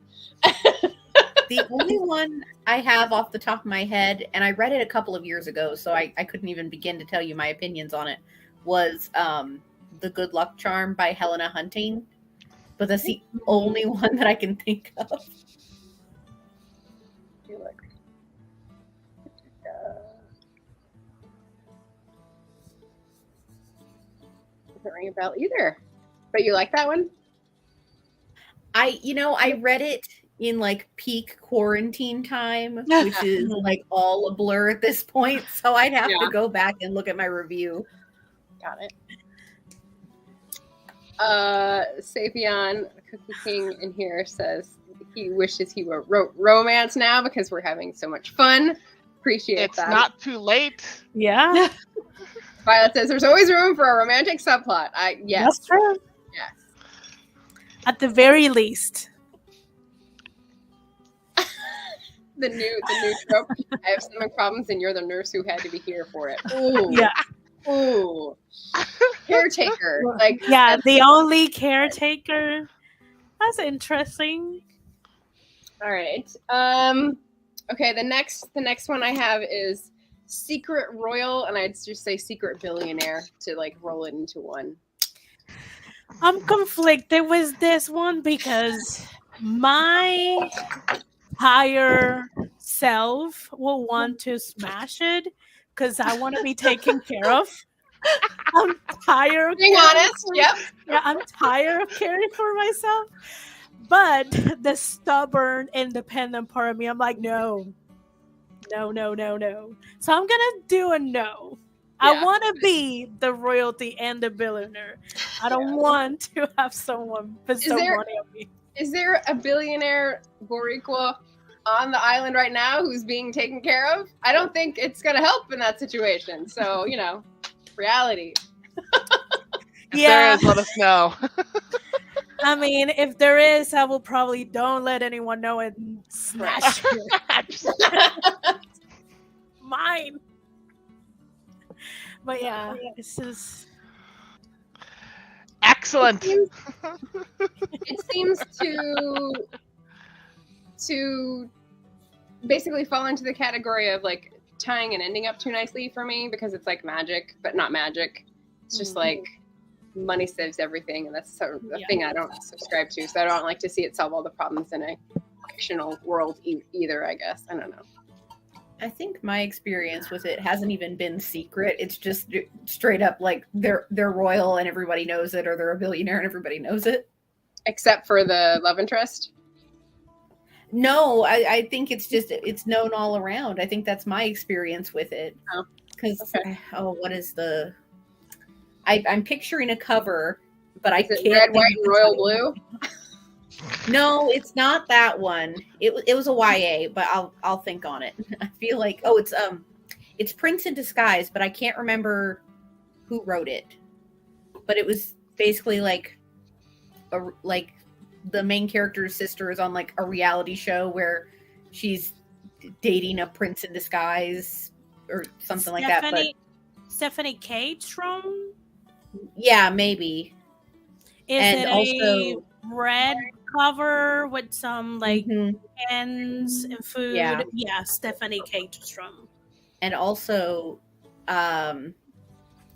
The only one I have off the top of my head, and I read it a couple of years ago, so I couldn't even begin to tell you my opinions on it, was The Good Luck Charm by Helena Hunting. But that's the only one that I can think of. Doesn't ring a bell either. But you like that one? I read it in like peak quarantine time, which is like all a blur at this point. So I'd have to go back and look at my review. Got it. Savion, Cookie King in here says he wishes he wrote romance now because we're having so much fun. Appreciate that. It's not too late. Yeah. Violet says there's always room for a romantic subplot. Yes. That's true. Yes. At the very least. The new trope. I have stomach problems and you're the nurse who had to be here for it. Ooh. Yeah. Ooh. Caretaker. Like yeah, the only caretaker. That's interesting. All right. Okay, the next one I have is Secret Royal, and I'd just say Secret Billionaire to like roll it into one. I'm conflicted with this one because my higher self will want to smash it because I want to be taken care of. I'm tired of being honest. Yep. Yeah, I'm tired of caring for myself. But the stubborn, independent part of me, I'm like, no. So I'm gonna do a no. Yeah. I want to be the royalty and the billionaire. I don't want to have someone bestow money on me. Is there a billionaire Boricua on the island right now who's being taken care of? I don't think it's gonna help in that situation. So reality. If there is, let us know. I mean, if there is, I will probably don't let anyone know and smash it. Mine. But yeah, this is. Excellent. It seems to basically fall into the category of like tying and ending up too nicely for me, because it's like magic, but not magic. It's just like money saves everything, and that's a thing I don't subscribe to. So I don't like to see it solve all the problems in a fictional world either, I guess. I don't know. I think my experience with it hasn't even been secret. It's just straight up like they're royal and everybody knows it, or they're a billionaire and everybody knows it. Except for the love interest? No, I think it's known all around. I think that's my experience with it. Because, what is the... I'm picturing a cover, but I can't... Red, white, and royal blue? No, it's not that one. It was a YA, but I'll think on it. I feel like it's Prince in Disguise, but I can't remember who wrote it. But it was basically like the main character's sister is on like a reality show where she's dating a prince in disguise or something like that. But Stephanie Cagerom? Yeah, maybe. Is and it also a red cover with some like pens and food? Yeah, Stephanie Cagerom. And also,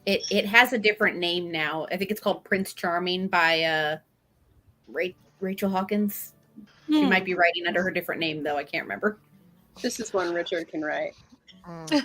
it has a different name now. I think it's called Prince Charming by Rachel Hawkins. She might be writing under her different name, though. I can't remember. This is one Richard can write. Mm.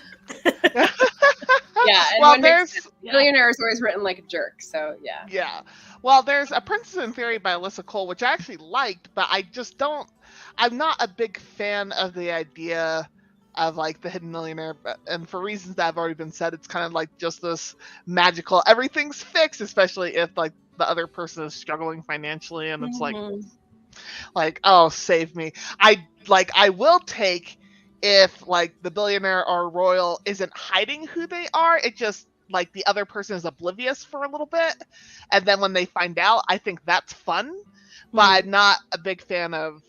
Yeah, and well, there's Billionaire is always written like a jerk, so yeah. Yeah. Well, there's A Princess in Theory by Alyssa Cole, which I actually liked, but I'm not a big fan of the idea of like the hidden millionaire, and for reasons that have already been said, it's kind of like just this magical, everything's fixed, especially if like the other person is struggling financially, and it's like, oh, save me. I will take if like the billionaire or royal isn't hiding who they are, it just like the other person is oblivious for a little bit, and then when they find out, I think that's fun. But I'm not a big fan of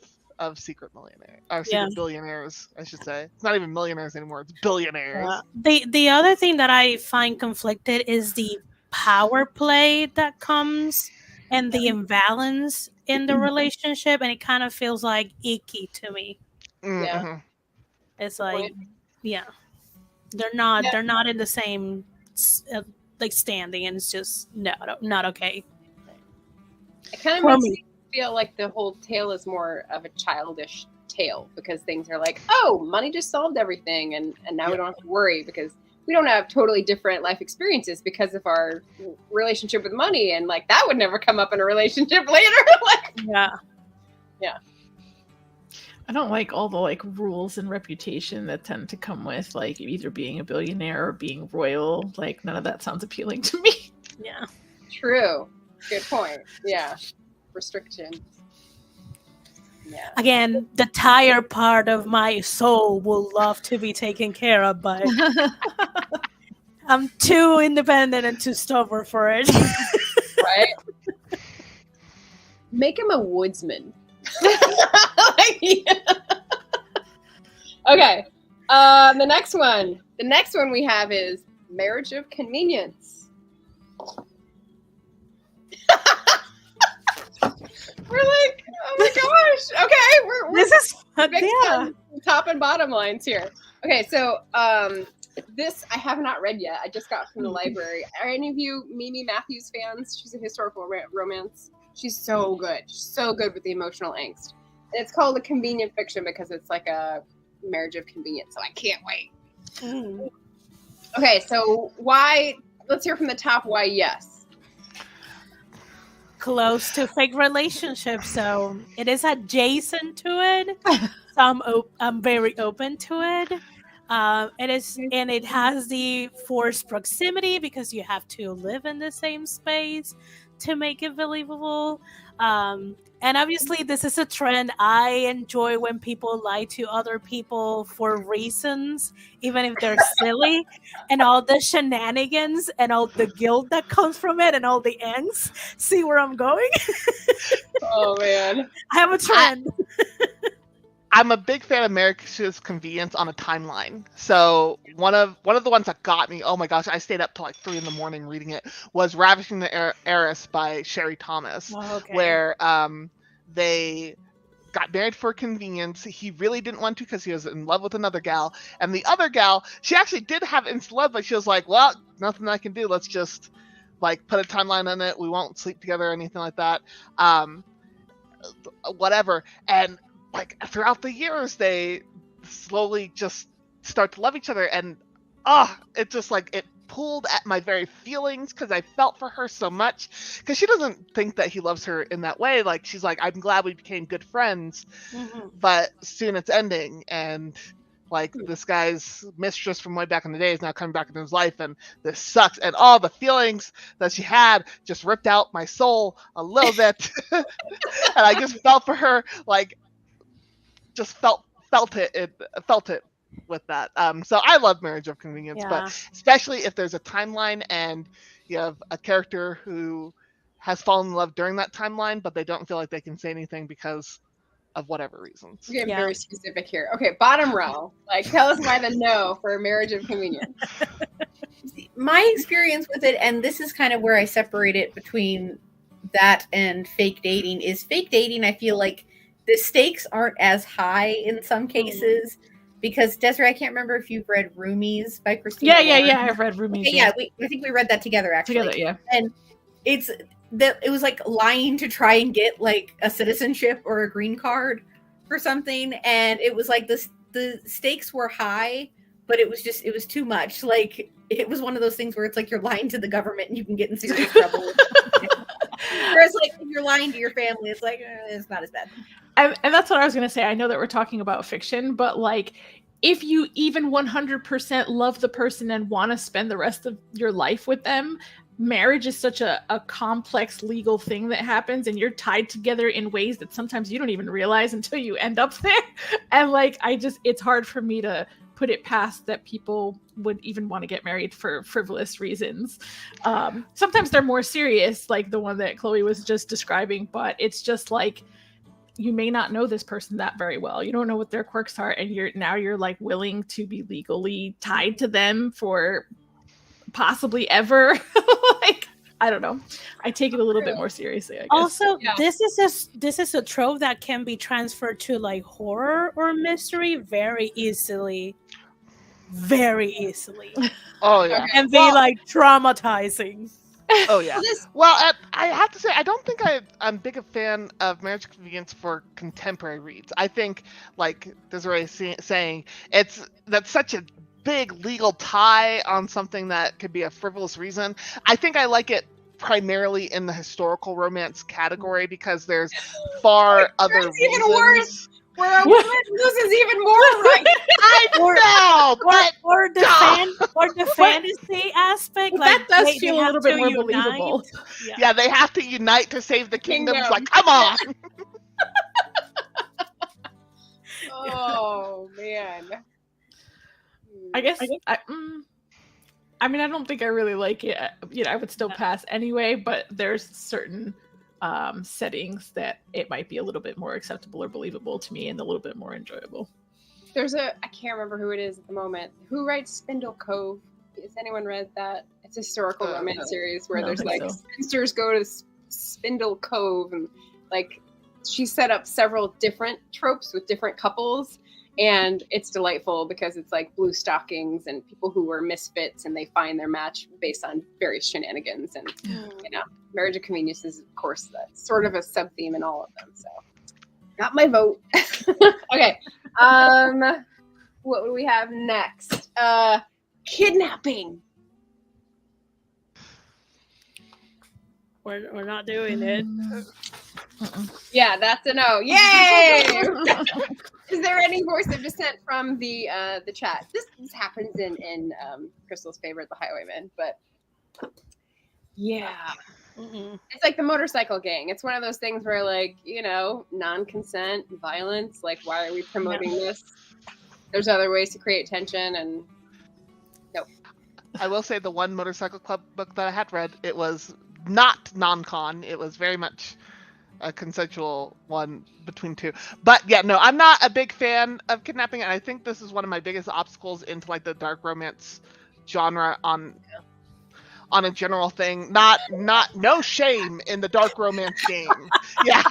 secret millionaire or secret billionaires, I should say. It's not even millionaires anymore, it's billionaires. The other thing that I find conflicted is the power play that comes and the imbalance in the relationship, and it kind of feels like icky to me. Yeah. It's like, they're not in the same like standing, and it's just not okay. It kind of makes me feel like the whole tale is more of a childish tale, because things are like, oh, money just solved everything, and now we don't have to worry because we don't have totally different life experiences because of our relationship with money, and like that would never come up in a relationship later. Yeah. I don't like all the like rules and reputation that tend to come with like either being a billionaire or being royal. Like none of that sounds appealing to me. Yeah. True. Good point. Yeah. Restrictions. Yeah. Again, the tired part of my soul will love to be taken care of, but I'm too independent and too stubborn for it. Right? Make him a woodsman. Okay. The next one we have is Marriage of Convenience. We're like, oh my gosh. Okay, we're top and bottom lines here. Okay, so this I have not read yet. I just got from the library. Are any of you Mimi Matthews fans? She's a historical romance. She's so good. She's so good with the emotional angst. And it's called a convenient fiction because it's like a marriage of convenience. So I can't wait. Okay, so why? Let's hear from the top. Why yes? Close to fake relationships, so it is adjacent to it. So I'm very open to it. It is, and it has the forced proximity because you have to live in the same space to make it believable. And obviously this is a trend. I enjoy when people lie to other people for reasons, even if they're silly, and all the shenanigans and all the guilt that comes from it and all the angst. See where I'm going? Oh man. I have a trend. I'm a big fan of Marriage's Convenience on a timeline. So one of the ones that got me, oh my gosh, I stayed up till like 3 a.m. reading it, was Ravishing the Heiress by Sherry Thomas, where they got married for convenience. He really didn't want to because he was in love with another gal, and the other gal, she actually did have instant love, but she was like, well, nothing I can do. Let's just like put a timeline on it. We won't sleep together or anything like that. Whatever. And like throughout the years, they slowly just start to love each other, and it just like it pulled at my very feelings because I felt for her so much, because she doesn't think that he loves her in that way. Like she's like, I'm glad we became good friends, but soon it's ending, and like this guy's mistress from way back in the day is now coming back into his life, and this sucks, and all the feelings that she had just ripped out my soul a little bit. And I just felt for her, like just felt it with that. So I love Marriage of Convenience, but especially if there's a timeline and you have a character who has fallen in love during that timeline, but they don't feel like they can say anything because of whatever reasons. We're getting very specific here. Okay, bottom row. Like, tell us why the no for Marriage of Convenience. My experience with it, and this is kind of where I separate it between that and fake dating, is fake dating, I feel like the stakes aren't as high in some cases, because Desirai, I can't remember if you've read Roomies by Chrissy. Yeah, I've read Roomies. Okay, I think we read that together, actually. And it was like lying to try and get like a citizenship or a green card or something, and it was like the stakes were high, but it was too much. Like it was one of those things where it's like you're lying to the government and you can get in serious trouble. Whereas like if you're lying to your family, it's like it's not as bad. And that's what I was going to say. I know that we're talking about fiction, but like if you even 100% love the person and want to spend the rest of your life with them, marriage is such a complex legal thing that happens, and you're tied together in ways that sometimes you don't even realize until you end up there. And like, it's hard for me to put it past that people would even want to get married for frivolous reasons. Sometimes they're more serious, like the one that Chloe was just describing, but it's just like, you may not know this person that very well. You don't know what their quirks are, and you're like willing to be legally tied to them for possibly ever. Like, I don't know. I take it a little bit more seriously, I guess. Also, this is a trope that can be transferred to like horror or mystery very easily. Very easily. Oh yeah. And be like traumatizing. Oh yeah. Well, I have to say, I don't think I'm big a fan of Marriage of Convenience for contemporary reads. I think, like Desirai saying, that's such a big legal tie on something that could be a frivolous reason. I think I like it primarily in the historical romance category because there's far other reasons. Even worse. Where a woman loses even more right. I know, or the fantasy aspect. Well, like that does feel a little bit more believable. Yeah, they have to unite to save the kingdom. It's like, come on. Oh man. I guess I mean, I don't think I really like it. I would still pass anyway, but there's certain settings that it might be a little bit more acceptable or believable to me and a little bit more enjoyable. I can't remember who it is at the moment. Who writes Spindle Cove? Has anyone read that? It's a historical romance series where there's like spinsters go to Spindle Cove, and like she set up several different tropes with different couples. And it's delightful because it's like blue stockings and people who were misfits, and they find their match based on various shenanigans. And, Marriage of Convenience is, of course, that's sort of a sub-theme in all of them. So, not my vote. Okay. What do we have next? Kidnapping. We're not doing it. Yeah, that's a no. Yay! Is there any voice of dissent from the chat? This happens in Crystal's favorite, The Highwayman, but yeah. It's like the motorcycle gang. It's one of those things where, like, non-consent, violence. Like, why are we promoting this? There's other ways to create tension, and nope. I will say the one motorcycle club book that I had read, it was not non-con. It was very much a consensual one between two. But yeah, no, I'm not a big fan of kidnapping, and I think this is one of my biggest obstacles into like the dark romance genre on a general thing. No shame in the dark romance game. Yeah,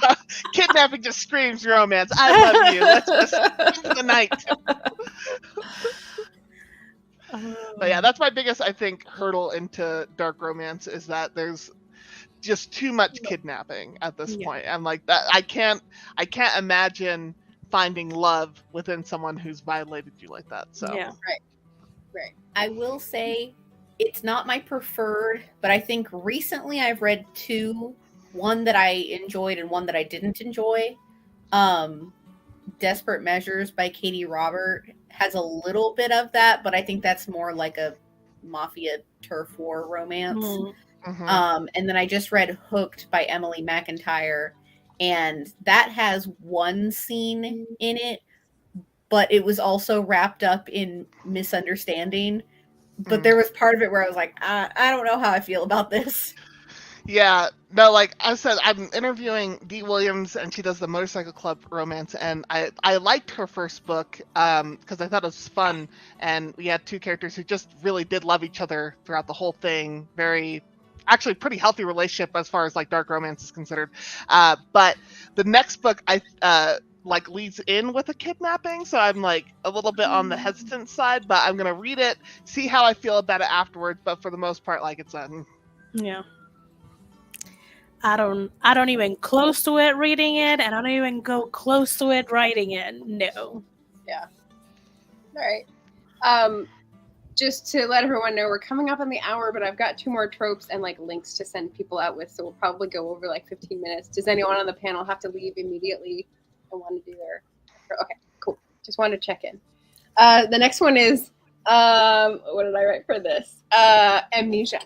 kidnapping just screams romance. I love you. Let's just into the night. But yeah, that's my biggest, I think, hurdle into dark romance is that there's just too much kidnapping at this point. I'm like that. I can't imagine finding love within someone who's violated you like that. So Right. I will say it's not my preferred, but I think recently I've read two, one that I enjoyed and one that I didn't enjoy. Desperate Measures by Katie Robert has a little bit of that, but I think that's more like a mafia turf war romance. Mhm. And then I just read Hooked by Emily McIntyre, and that has one scene in it, but it was also wrapped up in misunderstanding. But there was part of it where I was like, I don't know how I feel about this. Yeah, no, like I said, I'm interviewing Dee Williams, and she does the Motorcycle Club romance, and I liked her first book because I thought it was fun, and we had two characters who just really did love each other throughout the whole thing. Actually pretty healthy relationship as far as like dark romance is considered. But the next book I like leads in with a kidnapping, so I'm like a little bit on the hesitant side, but I'm gonna read it, see how I feel about it afterwards. But for the most part, like it's Yeah. I don't even close to it reading it, and I don't even go close to it writing it. No. All right. Just to let everyone know, we're coming up on the hour, but I've got 2 more tropes and like links to send people out with, so we'll probably go over like 15 minutes. Does anyone on the panel have to leave immediately and want to do their? Okay, cool. Just wanted to check in. The next one is what did I write for this? Amnesia.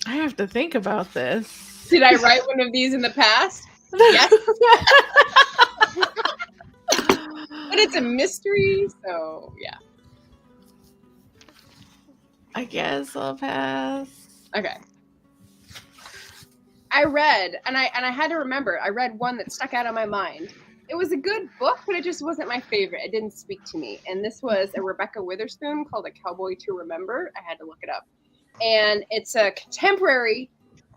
I have to think about this. Did I write one of these in the past? Yes. But it's a mystery, so yeah. I guess I'll pass. Okay. I read, and I had to remember, I read one that stuck out on my mind. It was a good book, but it just wasn't my favorite. It didn't speak to me. And this was a Rebecca Witherspoon called A Cowboy to Remember. I had to look it up. And it's a contemporary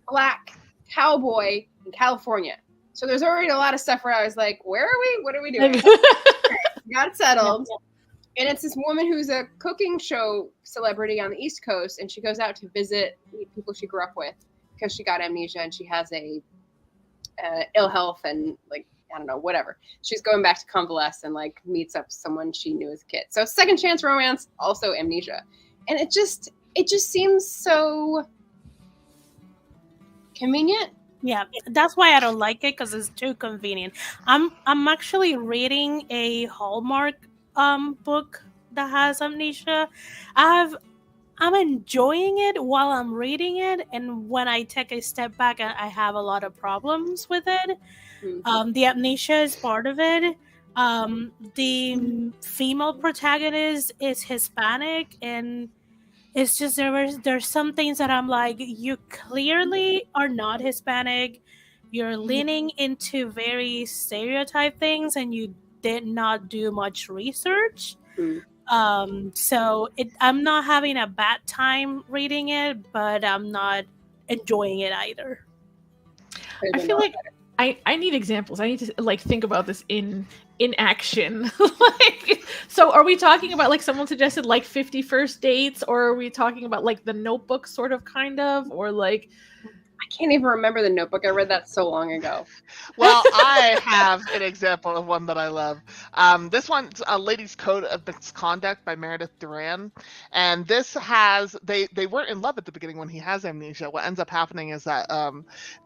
Black cowboy in California. So there's already a lot of stuff where I was like, where are we? What are we doing? Got it settled. And it's this woman who's a cooking show celebrity on the East Coast, and she goes out to visit people she grew up with because she got amnesia and she has a ill health and like, I don't know, whatever. She's going back to convalesce and like meets up someone she knew as a kid. So second chance romance, also amnesia. And it just seems so convenient. Yeah, that's why I don't like it, because it's too convenient. I'm actually reading a Hallmark book that has amnesia. I'm enjoying it while I'm reading it, and when I take a step back, I have a lot of problems with it. Mm-hmm. The amnesia is part of it. The female protagonist is Hispanic, and it's just there's some things that I'm like, you clearly are not Hispanic. You're leaning into very stereotype things, and you did not do much research. So I'm not having a bad time reading it, but I'm not enjoying it either. I feel like I need examples. I need to like think about this in action. Like, so are we talking about like someone suggested like 50 First Dates, or are we talking about like The Notebook sort of kind of, or like I can't even remember The Notebook. I read that so long ago. Well, I have an example of one that I love. This one's A Lady's Code of Misconduct by Meredith Duran. And this has, they weren't in love at the beginning when he has amnesia. What ends up happening is that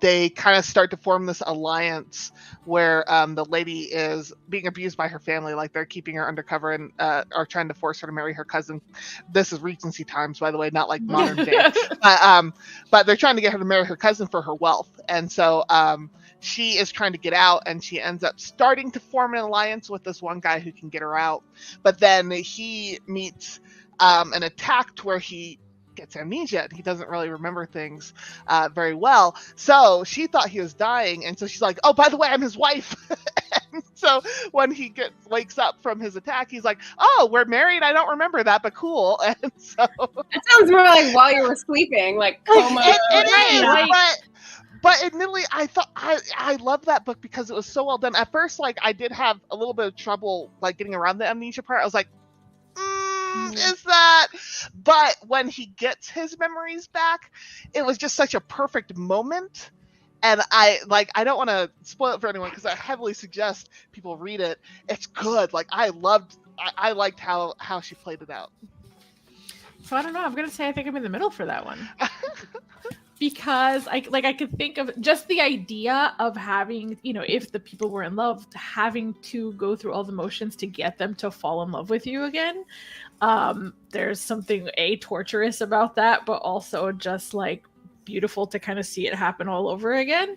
they kind of start to form this alliance where the lady is being abused by her family. Like they're keeping her undercover and are trying to force her to marry her cousin. This is Regency times, by the way, not like modern day. But they're trying to get her to marry her cousin for her wealth. And so she is trying to get out, and she ends up starting to form an alliance with this one guy who can get her out. But then he meets an attack where he gets amnesia. He doesn't really remember things very well. So she thought he was dying, and so she's like, "Oh, by the way, I'm his wife." And so when he wakes up from his attack, he's like, "Oh, we're married. I don't remember that, but cool." And so That sounds more like while you were sleeping, like coma. it is, Like- but admittedly, I thought I loved that book because it was so well done. At first, like I did have a little bit of trouble like getting around the amnesia part. I was like, is that? But when he gets his memories back, it was just such a perfect moment. And I don't want to spoil it for anyone because I heavily suggest people read it. It's good. Like I liked how she played it out. So I don't know. I'm gonna say I think I'm in the middle for that one. Because I could think of just the idea of having, if the people were in love, having to go through all the motions to get them to fall in love with you again. There's something torturous about that, but also just like beautiful to kind of see it happen all over again.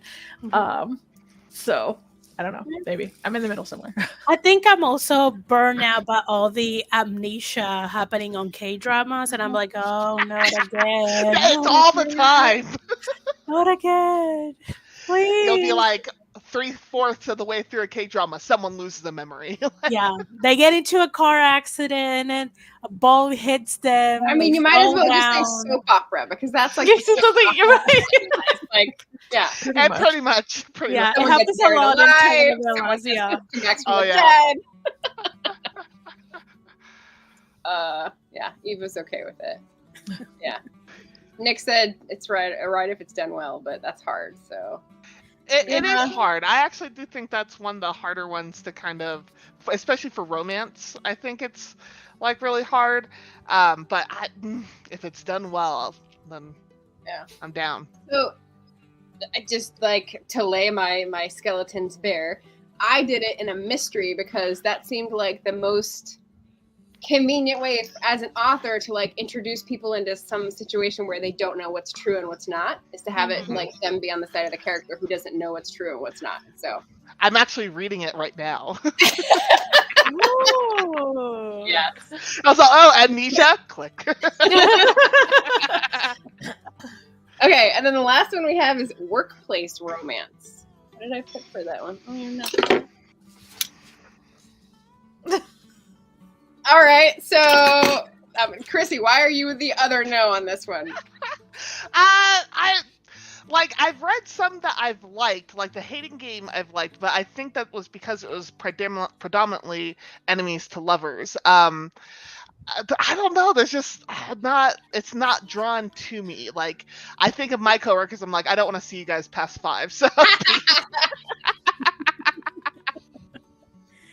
So I don't know, maybe I'm in the middle somewhere. I think I'm also burned out by all the amnesia happening on K-dramas, and I'm like, oh, not again. It's all the time. Not again. Please. You'll be like 3/4 of the way through a K-drama, someone loses a memory. Yeah, they get into a car accident and a ball hits them. I mean, you might as well just say soap opera because that's like, Yes, it's something- you're right. like, yeah. Pretty much. Yeah, Someone it gets happens a buried lot alive, in someone telenovelas, gets yeah. come back from Oh, the yeah. dead. Yeah, Eve was okay with it. Yeah. Nick said it's right if it's done well, but that's hard, so. It is hard. I actually do think that's one of the harder ones to kind of, especially for romance. I think it's like really hard. But if it's done well, then I'm down. So, I just like to lay my skeletons bare. I did it in a mystery because that seemed like the most convenient way as an author to like introduce people into some situation where they don't know what's true and what's not, is to have it like them be on the side of the character who doesn't know what's true and what's not. So I'm actually reading it right now. Ooh. yes. I was like, oh, amnesia, click. Okay, and then the last one we have is workplace romance. What did I pick for that one? Oh, no. All right, so Chrissy, why are you the other no on this one? I've read some that I've liked, like the Hating Game I've liked, but I think that was because it was predominantly enemies to lovers. I don't know. There's just it's not drawn to me. Like I think of my coworkers, I'm like, I don't want to see you guys past 5. So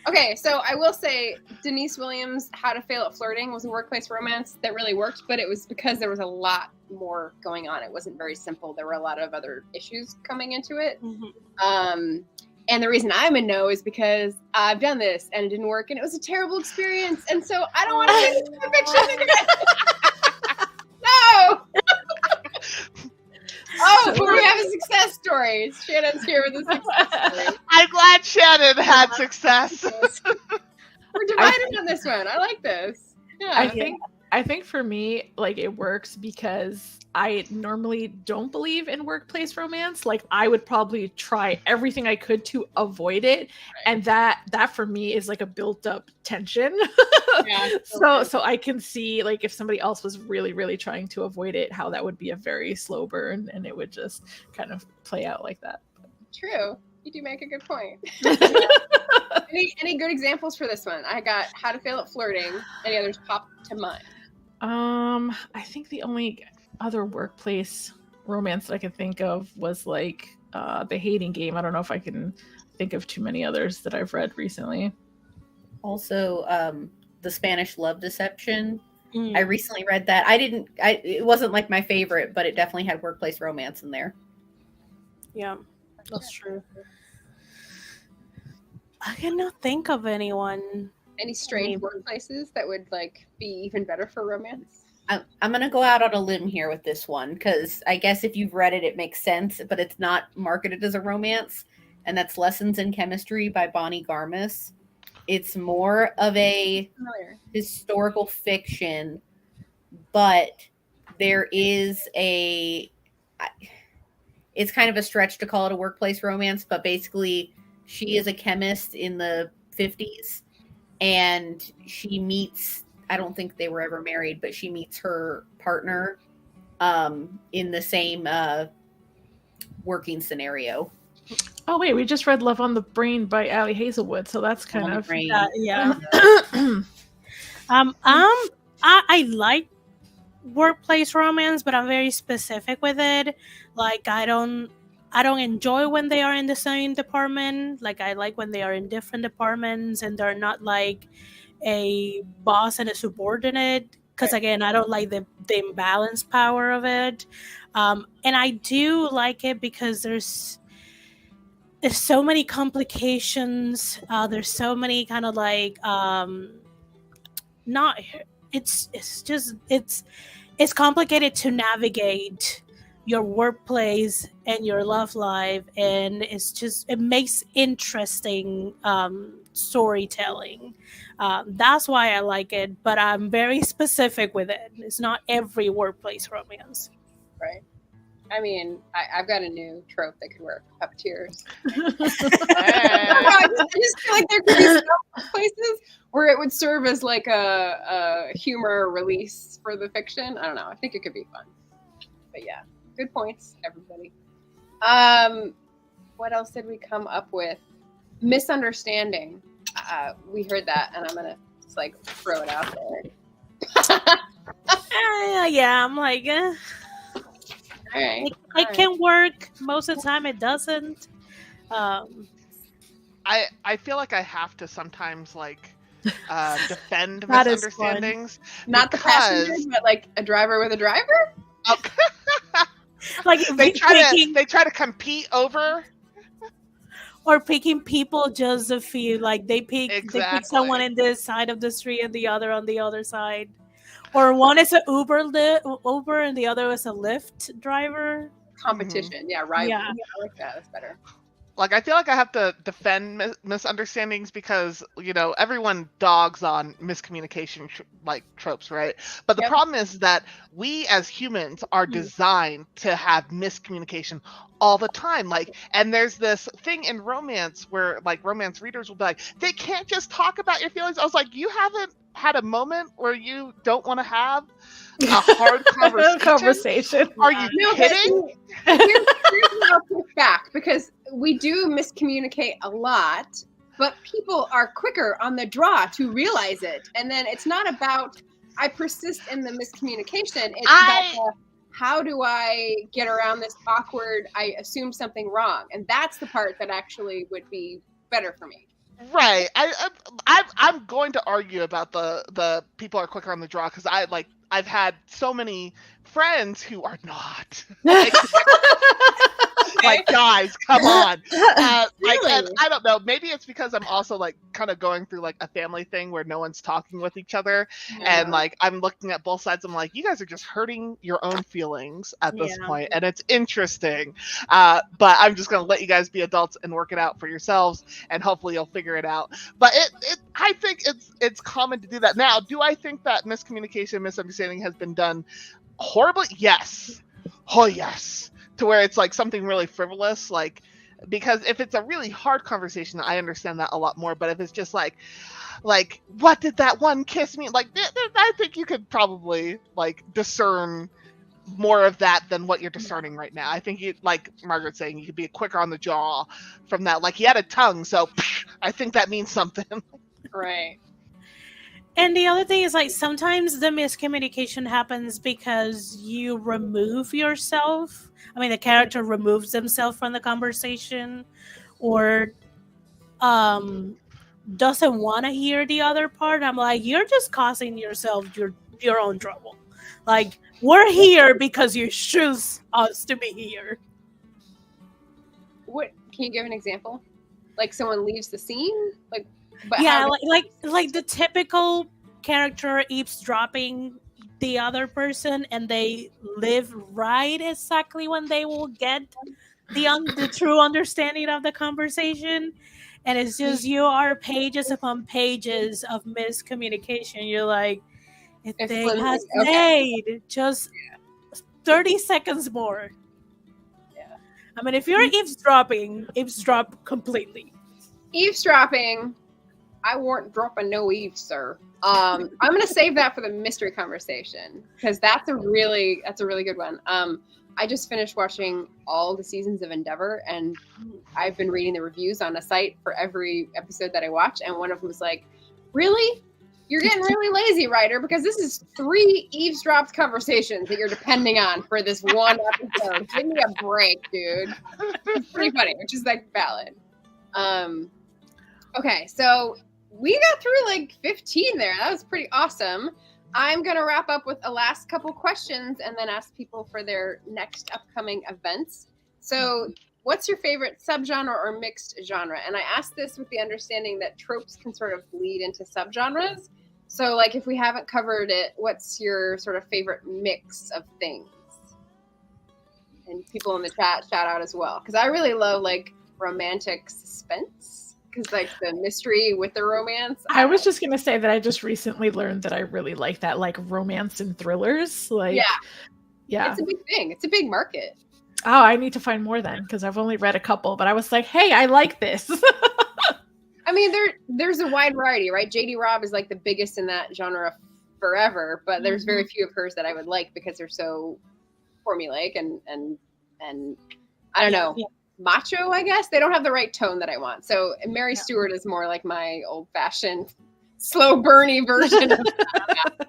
Okay, so I will say Denise Williams' How to Fail at Flirting was a workplace romance that really worked, but it was because there was a lot more going on. It wasn't very simple. There were a lot of other issues coming into it. And the reason I'm a no is because I've done this and it didn't work and it was a terrible experience. And so I don't want to get fiction again. No! Oh, but we have a success story. Shannon's here with a success story. I'm glad Shannon had success. We're divided on this one. I like this. Yeah. I think for me, like it works because I normally don't believe in workplace romance. Like I would probably try everything I could to avoid it. Right. And that for me is like a built up tension. Yeah, so I can see like if somebody else was really, really trying to avoid it, how that would be a very slow burn and it would just kind of play out like that. True. You do make a good point. Any good examples for this one? I got How to Fail at Flirting. Any others pop to mind? I think the only other workplace romance that I could think of was like The Hating Game. I don't know if I can think of too many others that I've read recently. Also, The Spanish Love Deception. I recently read that. It wasn't like my favorite, but it definitely had workplace romance in there. Yeah, that's true. I cannot think of anyone. Any strange workplaces that would like be even better for romance? I'm going to go out on a limb here with this one because I guess if you've read it, it makes sense, but it's not marketed as a romance, and that's Lessons in Chemistry by Bonnie Garmis. It's more of a historical fiction, but there is it's kind of a stretch to call it a workplace romance, but basically she is a chemist in the 50s and she meets, I don't think they were ever married, but she meets her partner in the same working scenario. Oh wait, we just read Love on the Brain by Allie Hazelwood, so that's kind of yeah. I like workplace romance, but I'm very specific with it. Like I don't enjoy when they are in the same department. Like I like when they are in different departments and they're not like a boss and a subordinate. Because again, I don't like the imbalanced power of it. And I do like it because there's so many complications. There's so many kind of like it's complicated to navigate your workplace and your love life, and it makes interesting storytelling. That's why I like it, but I'm very specific with it. It's not every workplace romance. Right. I mean, I've got a new trope that could work. Puppeteers. I just feel like there could be some places where it would serve as like a humor release for the fiction. I don't know. I think it could be fun. But yeah, good points, everybody. What else did we come up with? Misunderstanding. We heard that, and I'm gonna just like throw it out there. Yeah, I'm like. All right. It can work. Most of the time, it doesn't. I feel like I have to sometimes like defend misunderstandings. Not the passenger, but like a driver with a driver. Like they try to compete over, or picking people just to feel like they pick someone in this side of the street and the other on the other side. Or one is an Uber and the other is a Lyft driver. Competition, yeah, right. Yeah. I like that. That's better. Like, I feel like I have to defend misunderstandings because, everyone dogs on miscommunication, tropes, right? But the problem is that we as humans are designed to have miscommunication all the time. And there's this thing in romance where, romance readers will be like, they can't just talk about your feelings. I was like, you haven't had a moment where you don't want to have a hard conversation? Are you kidding? Here's what I'll push back, because we do miscommunicate a lot, but people are quicker on the draw to realize it. And then it's not about I persist in the miscommunication. It's about how do I get around this awkward, I assume something wrong. And that's the part that actually would be better for me. Right. I'm going to argue about the people are quicker on the draw, because I've had so many friends who are not. Guys, come on. Really? I don't know. Maybe it's because I'm also kind of going through a family thing where no one's talking with each other, and I'm looking at both sides. I'm like, you guys are just hurting your own feelings at this point, and it's interesting. But I'm just gonna let you guys be adults and work it out for yourselves, and hopefully you'll figure it out. But I think it's common to do that. Now, do I think that miscommunication, misunderstanding has been done horribly? Yes. Oh yes. To where it's something really frivolous, because if it's a really hard conversation, I understand that a lot more. But if it's just like what did that one kiss mean? I think you could probably discern more of that than what you're discerning right now. I think you, like Margaret's saying, you could be quicker on the jaw from that. He had a tongue, so I think that means something. Right. And the other thing is sometimes the miscommunication happens because you remove yourself. I mean, the character removes themselves from the conversation, or doesn't want to hear the other part. I'm like, you're just causing yourself your own trouble. We're here because you choose us to be here. What can you give an example? Someone leaves the scene? But yeah, like the typical character eavesdropping the other person, and they live right exactly when they will get the true understanding of the conversation, and it's just you are pages upon pages of miscommunication. You're like, if they had stayed, just 30 seconds more. Yeah. I mean, if you're eavesdropping, eavesdrop completely. Eavesdropping, I weren't dropping no eaves, sir. I'm gonna save that for the mystery conversation because that's a really good one. I just finished watching all the seasons of Endeavor, and I've been reading the reviews on a site for every episode that I watch, and one of them was like, "Really? You're getting really lazy, writer, because this is 3 eavesdropped conversations that you're depending on for this one episode. Give me a break, dude." It's pretty funny, which is like valid. Okay, so we got through like 15 there. That was pretty awesome. I'm going to wrap up with a last couple questions and then ask people for their next upcoming events. So what's your favorite subgenre or mixed genre? And I asked this with the understanding that tropes can sort of bleed into subgenres. So like if we haven't covered it, what's your sort of favorite mix of things? And people in the chat shout out as well. Because I really love like romantic suspense. Because like the mystery with the romance. I was just gonna say that I just recently learned that I really like that, like romance and thrillers. Like, yeah, it's a big thing. It's a big market. Oh, I need to find more then because I've only read a couple. But I was like, hey, I like this. I mean, there's a wide variety, right? J.D. Robb is like the biggest in that genre forever, but there's very few of hers that I would like because they're so formulaic and I don't know. Yeah. Macho, I guess. They don't have the right tone that I want. So Mary Stewart is more like my old-fashioned, slow burny version of that.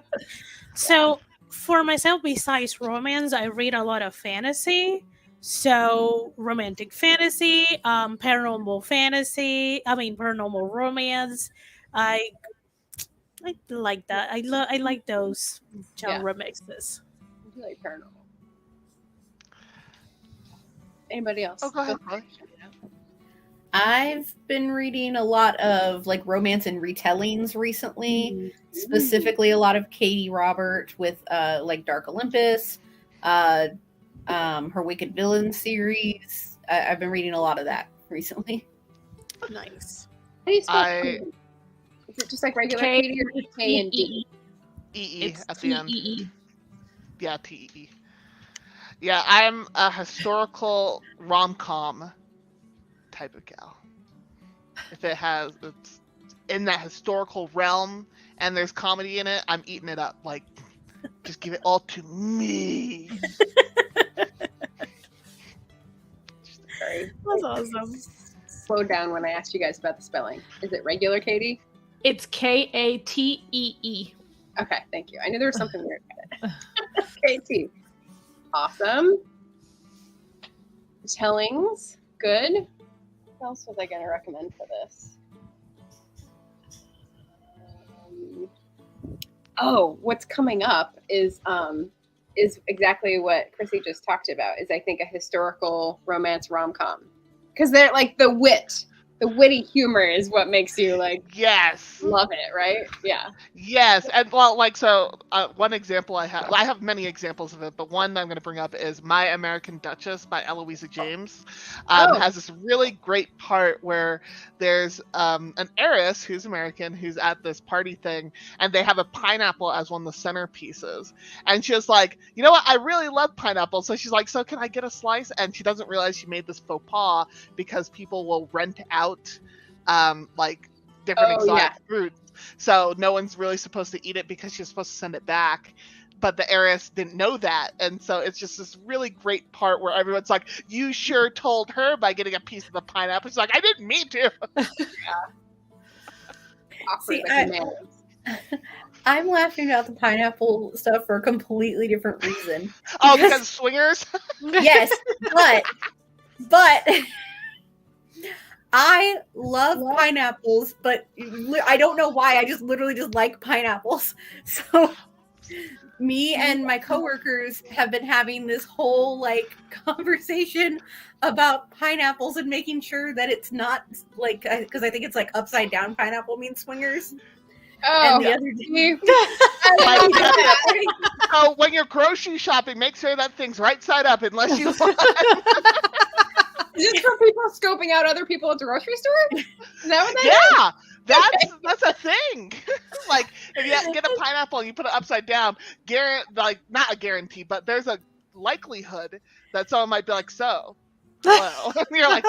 So for myself, besides romance, I read a lot of fantasy. So romantic fantasy, paranormal romance. I like that. I like those genre mixes. I do like paranormal. Anybody else? Oh, go ahead. I've been reading a lot of like romance and retellings recently, specifically a lot of Katie Robert with like Dark Olympus, her Wicked Villain series. I've been reading a lot of that recently. Nice. How do you spell is it just like regular Katie or K and D? E at the end. Yeah, T-E-E. Yeah, I'm a historical rom-com type of gal. If it's in that historical realm and there's comedy in it, I'm eating it up. Like, just give it all to me. Sorry. That's awesome. Slow down when I asked you guys about the spelling. Is it regular Katie? It's K-A-T-E-E. Okay, thank you. I knew there was something weird about it. K-T. Awesome. Tellings. Good. What else was I going to recommend for this? What's coming up is exactly what Chrissy just talked about. Is I think a historical romance rom-com because they're like the witty humor is what makes you like love it, right? Yeah. Yes, and well, like one example I have many examples of it, but one I'm going to bring up is My American Duchess by Eloisa James. Has this really great part where there's an heiress who's American who's at this party thing, and they have a pineapple as one of the centerpieces, and she's like, you know what, I really love pineapple, so she's like, so can I get a slice? And she doesn't realize she made this faux pas because people will rent out like different exotic fruits, so no one's really supposed to eat it because she's supposed to send it back, but the heiress didn't know that, and so it's just this really great part where everyone's like, you sure told her by getting a piece of the pineapple. She's like, I didn't mean to. See, I'm laughing about the pineapple stuff for a completely different reason. Because swingers? Yes, but I love pineapples, but I don't know why. I just literally just like pineapples. So me and my coworkers have been having this whole like conversation about pineapples and making sure that it's not like, because I think it's like upside down pineapple means swingers. Oh, and the other day, so when you're grocery shopping, make sure that thing's right side up unless you want. Is this for people scoping out other people at the grocery store? Is that what that is? That's a thing. Like if you get a pineapple and you put it upside down, not a guarantee, but there's a likelihood that someone might be like, so, hello. And you're like,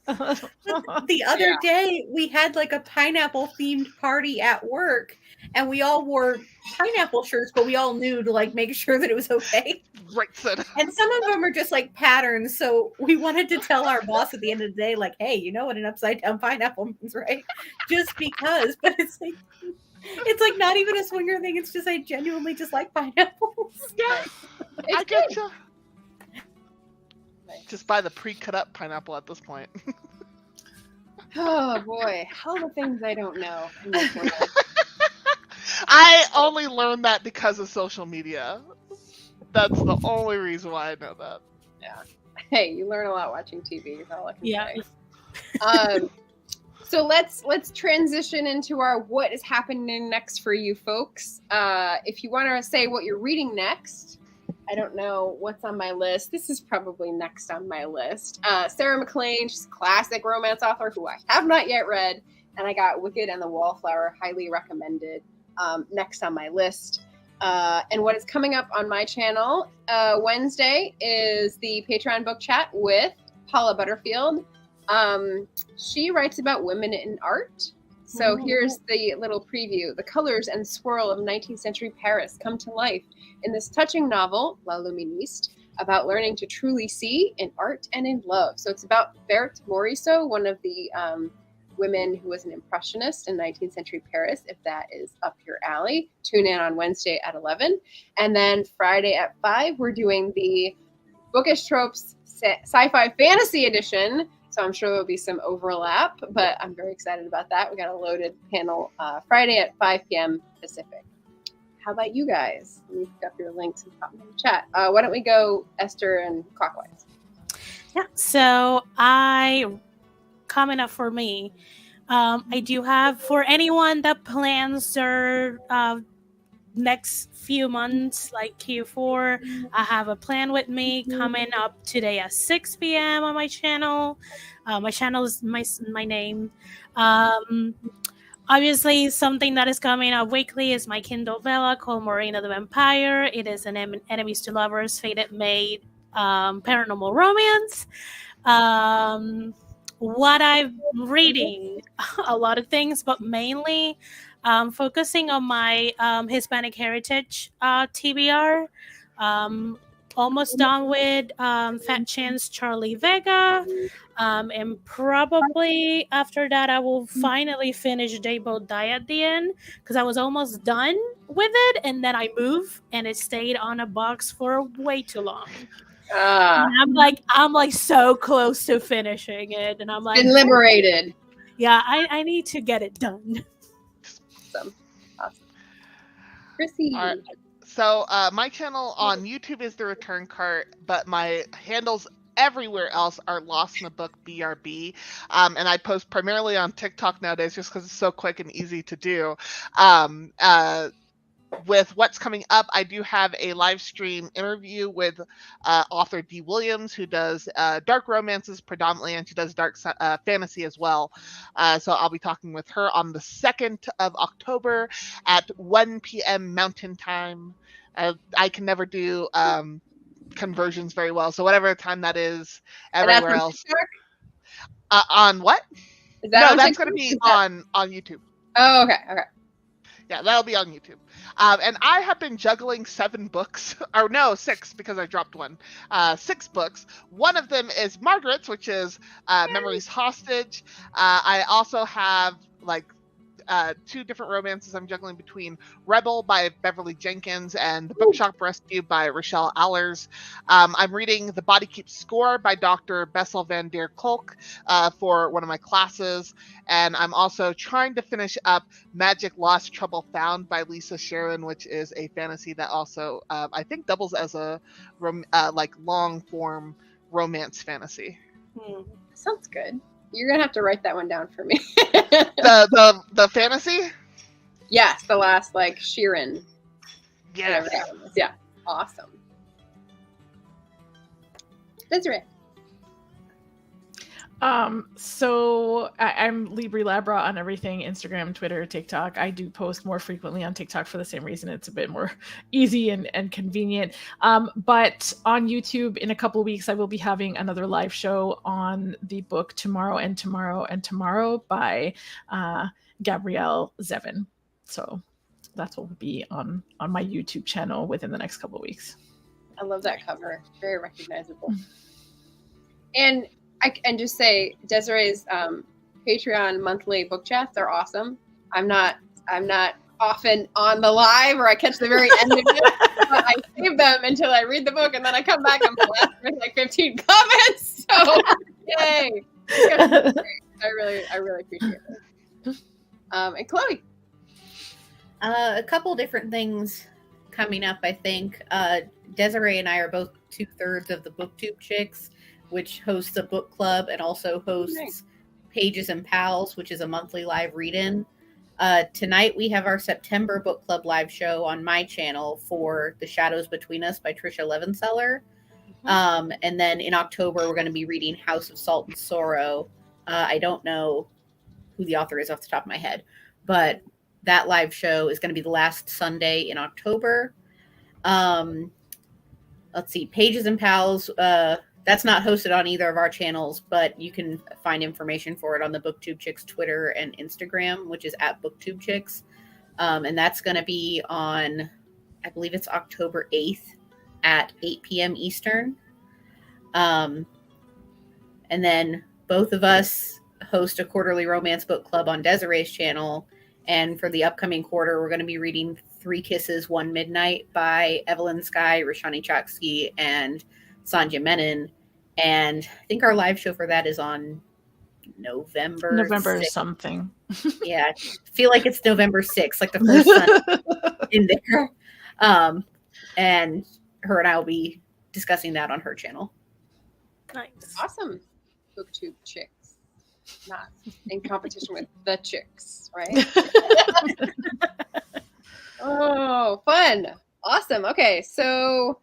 The other day, we had like a pineapple themed party at work, and we all wore pineapple shirts, but we all knew to like make sure that it was okay. right, so. And some of them are just like patterns, so we wanted to tell our boss at the end of the day, like, hey, you know what an upside down pineapple means, right? Just because, but it's like not even a swinger thing. It's just I genuinely just like pineapples. Yeah, I get you. Just buy the pre-cut up pineapple at this point. Oh boy, all the things I don't know. in this world. I only learned that because of social media. That's the only reason why I know that. Yeah. Hey, you learn a lot watching TV. Is all I can Yeah. say. So let's transition into our what is happening next for you folks. If you want to say what you're reading next, I don't know what's on my list. This is probably next on my list. Sarah McLean, she's a classic romance author who I have not yet read, and I got Wicked and the Wallflower highly recommended next on my list. And what is coming up on my channel Wednesday is the Patreon book chat with Paula Butterfield. She writes about women in art. So here's the little preview. The colors and swirl of 19th century Paris come to life in this touching novel, La Luministe, about learning to truly see in art and in love. So it's about Berthe Morisot, one of the women who was an impressionist in 19th century Paris, if that is up your alley. Tune in on Wednesday at 11. And then Friday at 5, we're doing the Bookish Tropes Sci-Fi Fantasy Edition. So I'm sure there'll be some overlap, but I'm very excited about that. We got a loaded panel Friday at 5 p.m. Pacific. How about you guys? Let me pick up your links and pop them in the chat. Why don't we go Esther and clockwise? Yeah. So coming up for me, I do have, for anyone that plans their next few months, like Q4, I have a plan with me coming up today at 6 p.m. on my channel. My channel is my name. Obviously, something that is coming up weekly is my Kindle Vella called Morena the Vampire. It is an enemies to lovers, fated maid, paranormal romance. What I'm reading, a lot of things, but mainly focusing on my Hispanic heritage TBR. Almost done with Fat Chance Charlie Vega. And probably after that, I will finally finish They Both Die at the End, because I was almost done with it, and then I moved, and it stayed on a box for way too long. And I'm like so close to finishing it, and I'm like, been liberated. Yeah, I need to get it done. Awesome. Chrissy. All right. So my channel on YouTube is The Return Cart, but my handles everywhere else are Lost in a Book BRB. And I post primarily on TikTok nowadays just because it's so quick and easy to do. With what's coming up, I do have a live stream interview with author Dee Williams, who does dark romances predominantly, and she does dark fantasy as well. So I'll be talking with her on the 2nd of October at 1 p.m. Mountain Time. I can never do conversions very well, so whatever time that is everywhere else. On what? Is that no, that's going to be on YouTube. Oh, okay. Yeah, that'll be on YouTube. And I have been juggling 7 books, or no, 6, because I dropped one. 6 books. One of them is Margaret's, which is Memories Hostage. I also have like 2 different romances I'm juggling between Rebel by Beverly Jenkins and The Bookshop Rescue by Rochelle Allers. I'm reading The Body Keeps Score by Dr. Bessel van der Kolk for one of my classes. And I'm also trying to finish up Magic Lost Trouble Found by Lisa Sharon, which is a fantasy that also I think doubles as a like long form romance fantasy. Sounds good. You're gonna have to write that one down for me. the fantasy? Yes, the last like Sheeran. Yes. Yeah. Awesome. Desirai. So I'm Libri Labra on everything, Instagram, Twitter, TikTok. I do post more frequently on TikTok for the same reason. It's a bit more easy and convenient. But on YouTube in a couple of weeks, I will be having another live show on the book Tomorrow and Tomorrow and Tomorrow by Gabrielle Zevin. So that's what will be on my YouTube channel within the next couple of weeks. I love that cover. Very recognizable. And I can just say Desirai's Patreon monthly book chats are awesome. I'm not often on the live, or I catch the very end of it, but I save them until I read the book, and then I come back and blast with like 15 comments. So yay! I really appreciate it. And Chloe, a couple different things coming up. I think Desirai and I are both 2/3 of the BookTube Chicks, which hosts a book club and also hosts Pages and Pals, which is a monthly live read-in. Tonight we have our September book club live show on my channel for The Shadows Between Us by Trisha Levenseller. And then in October we're going to be reading House of Salt and Sorrow. I don't know who the author is off the top of my head, but that live show is going to be the last Sunday in October. Let's see, Pages and Pals, that's not hosted on either of our channels, but you can find information for it on the BookTube Chicks Twitter and Instagram, which is at BookTube Chicks. And that's going to be on, I believe it's October 8th at 8 p.m. Eastern. And then both of us host a quarterly romance book club on Desirai's channel. And for the upcoming quarter, we're going to be reading 3 Kisses, 1 Midnight by Evelyn Skye, Rashani Chaksky, and Sanja Menon. And I think our live show for that is on November 6th. Something. Yeah, I feel like it's November 6th, like the first Sunday in there. And her and I will be discussing that on her channel. Nice. awesome. BookTube Chicks, not in competition with the chicks, right? Oh, fun. Awesome. Okay, so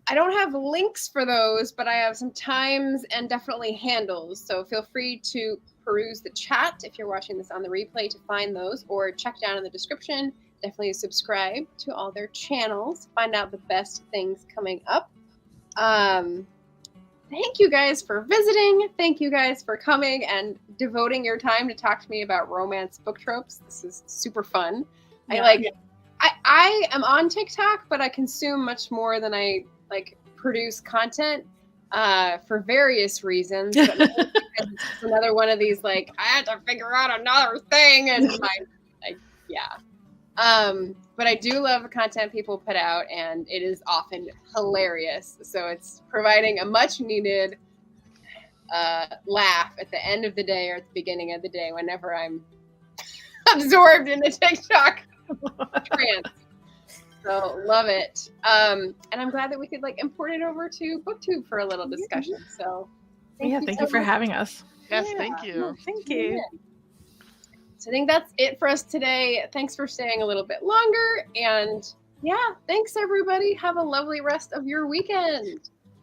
I don't have links for those, but I have some times and definitely handles. So feel free to peruse the chat if you're watching this on the replay to find those, or check down in the description. Definitely subscribe to all their channels. Find out the best things coming up. Thank you guys for visiting. Thank you guys for coming and devoting your time to talk to me about romance book tropes. This is super fun. Yeah. I am on TikTok, but I consume much more than I produce content for various reasons. But it's another one of these I had to figure out another thing, and but I do love the content people put out, and it is often hilarious. So it's providing a much needed laugh at the end of the day or at the beginning of the day whenever I'm absorbed in the TikTok trance. So love it. And I'm glad that we could import it over to BookTube for a little discussion. So thank you for having us. Yes, thank you. Thank you. So I think that's it for us today. Thanks for staying a little bit longer. And thanks everybody. Have a lovely rest of your weekend.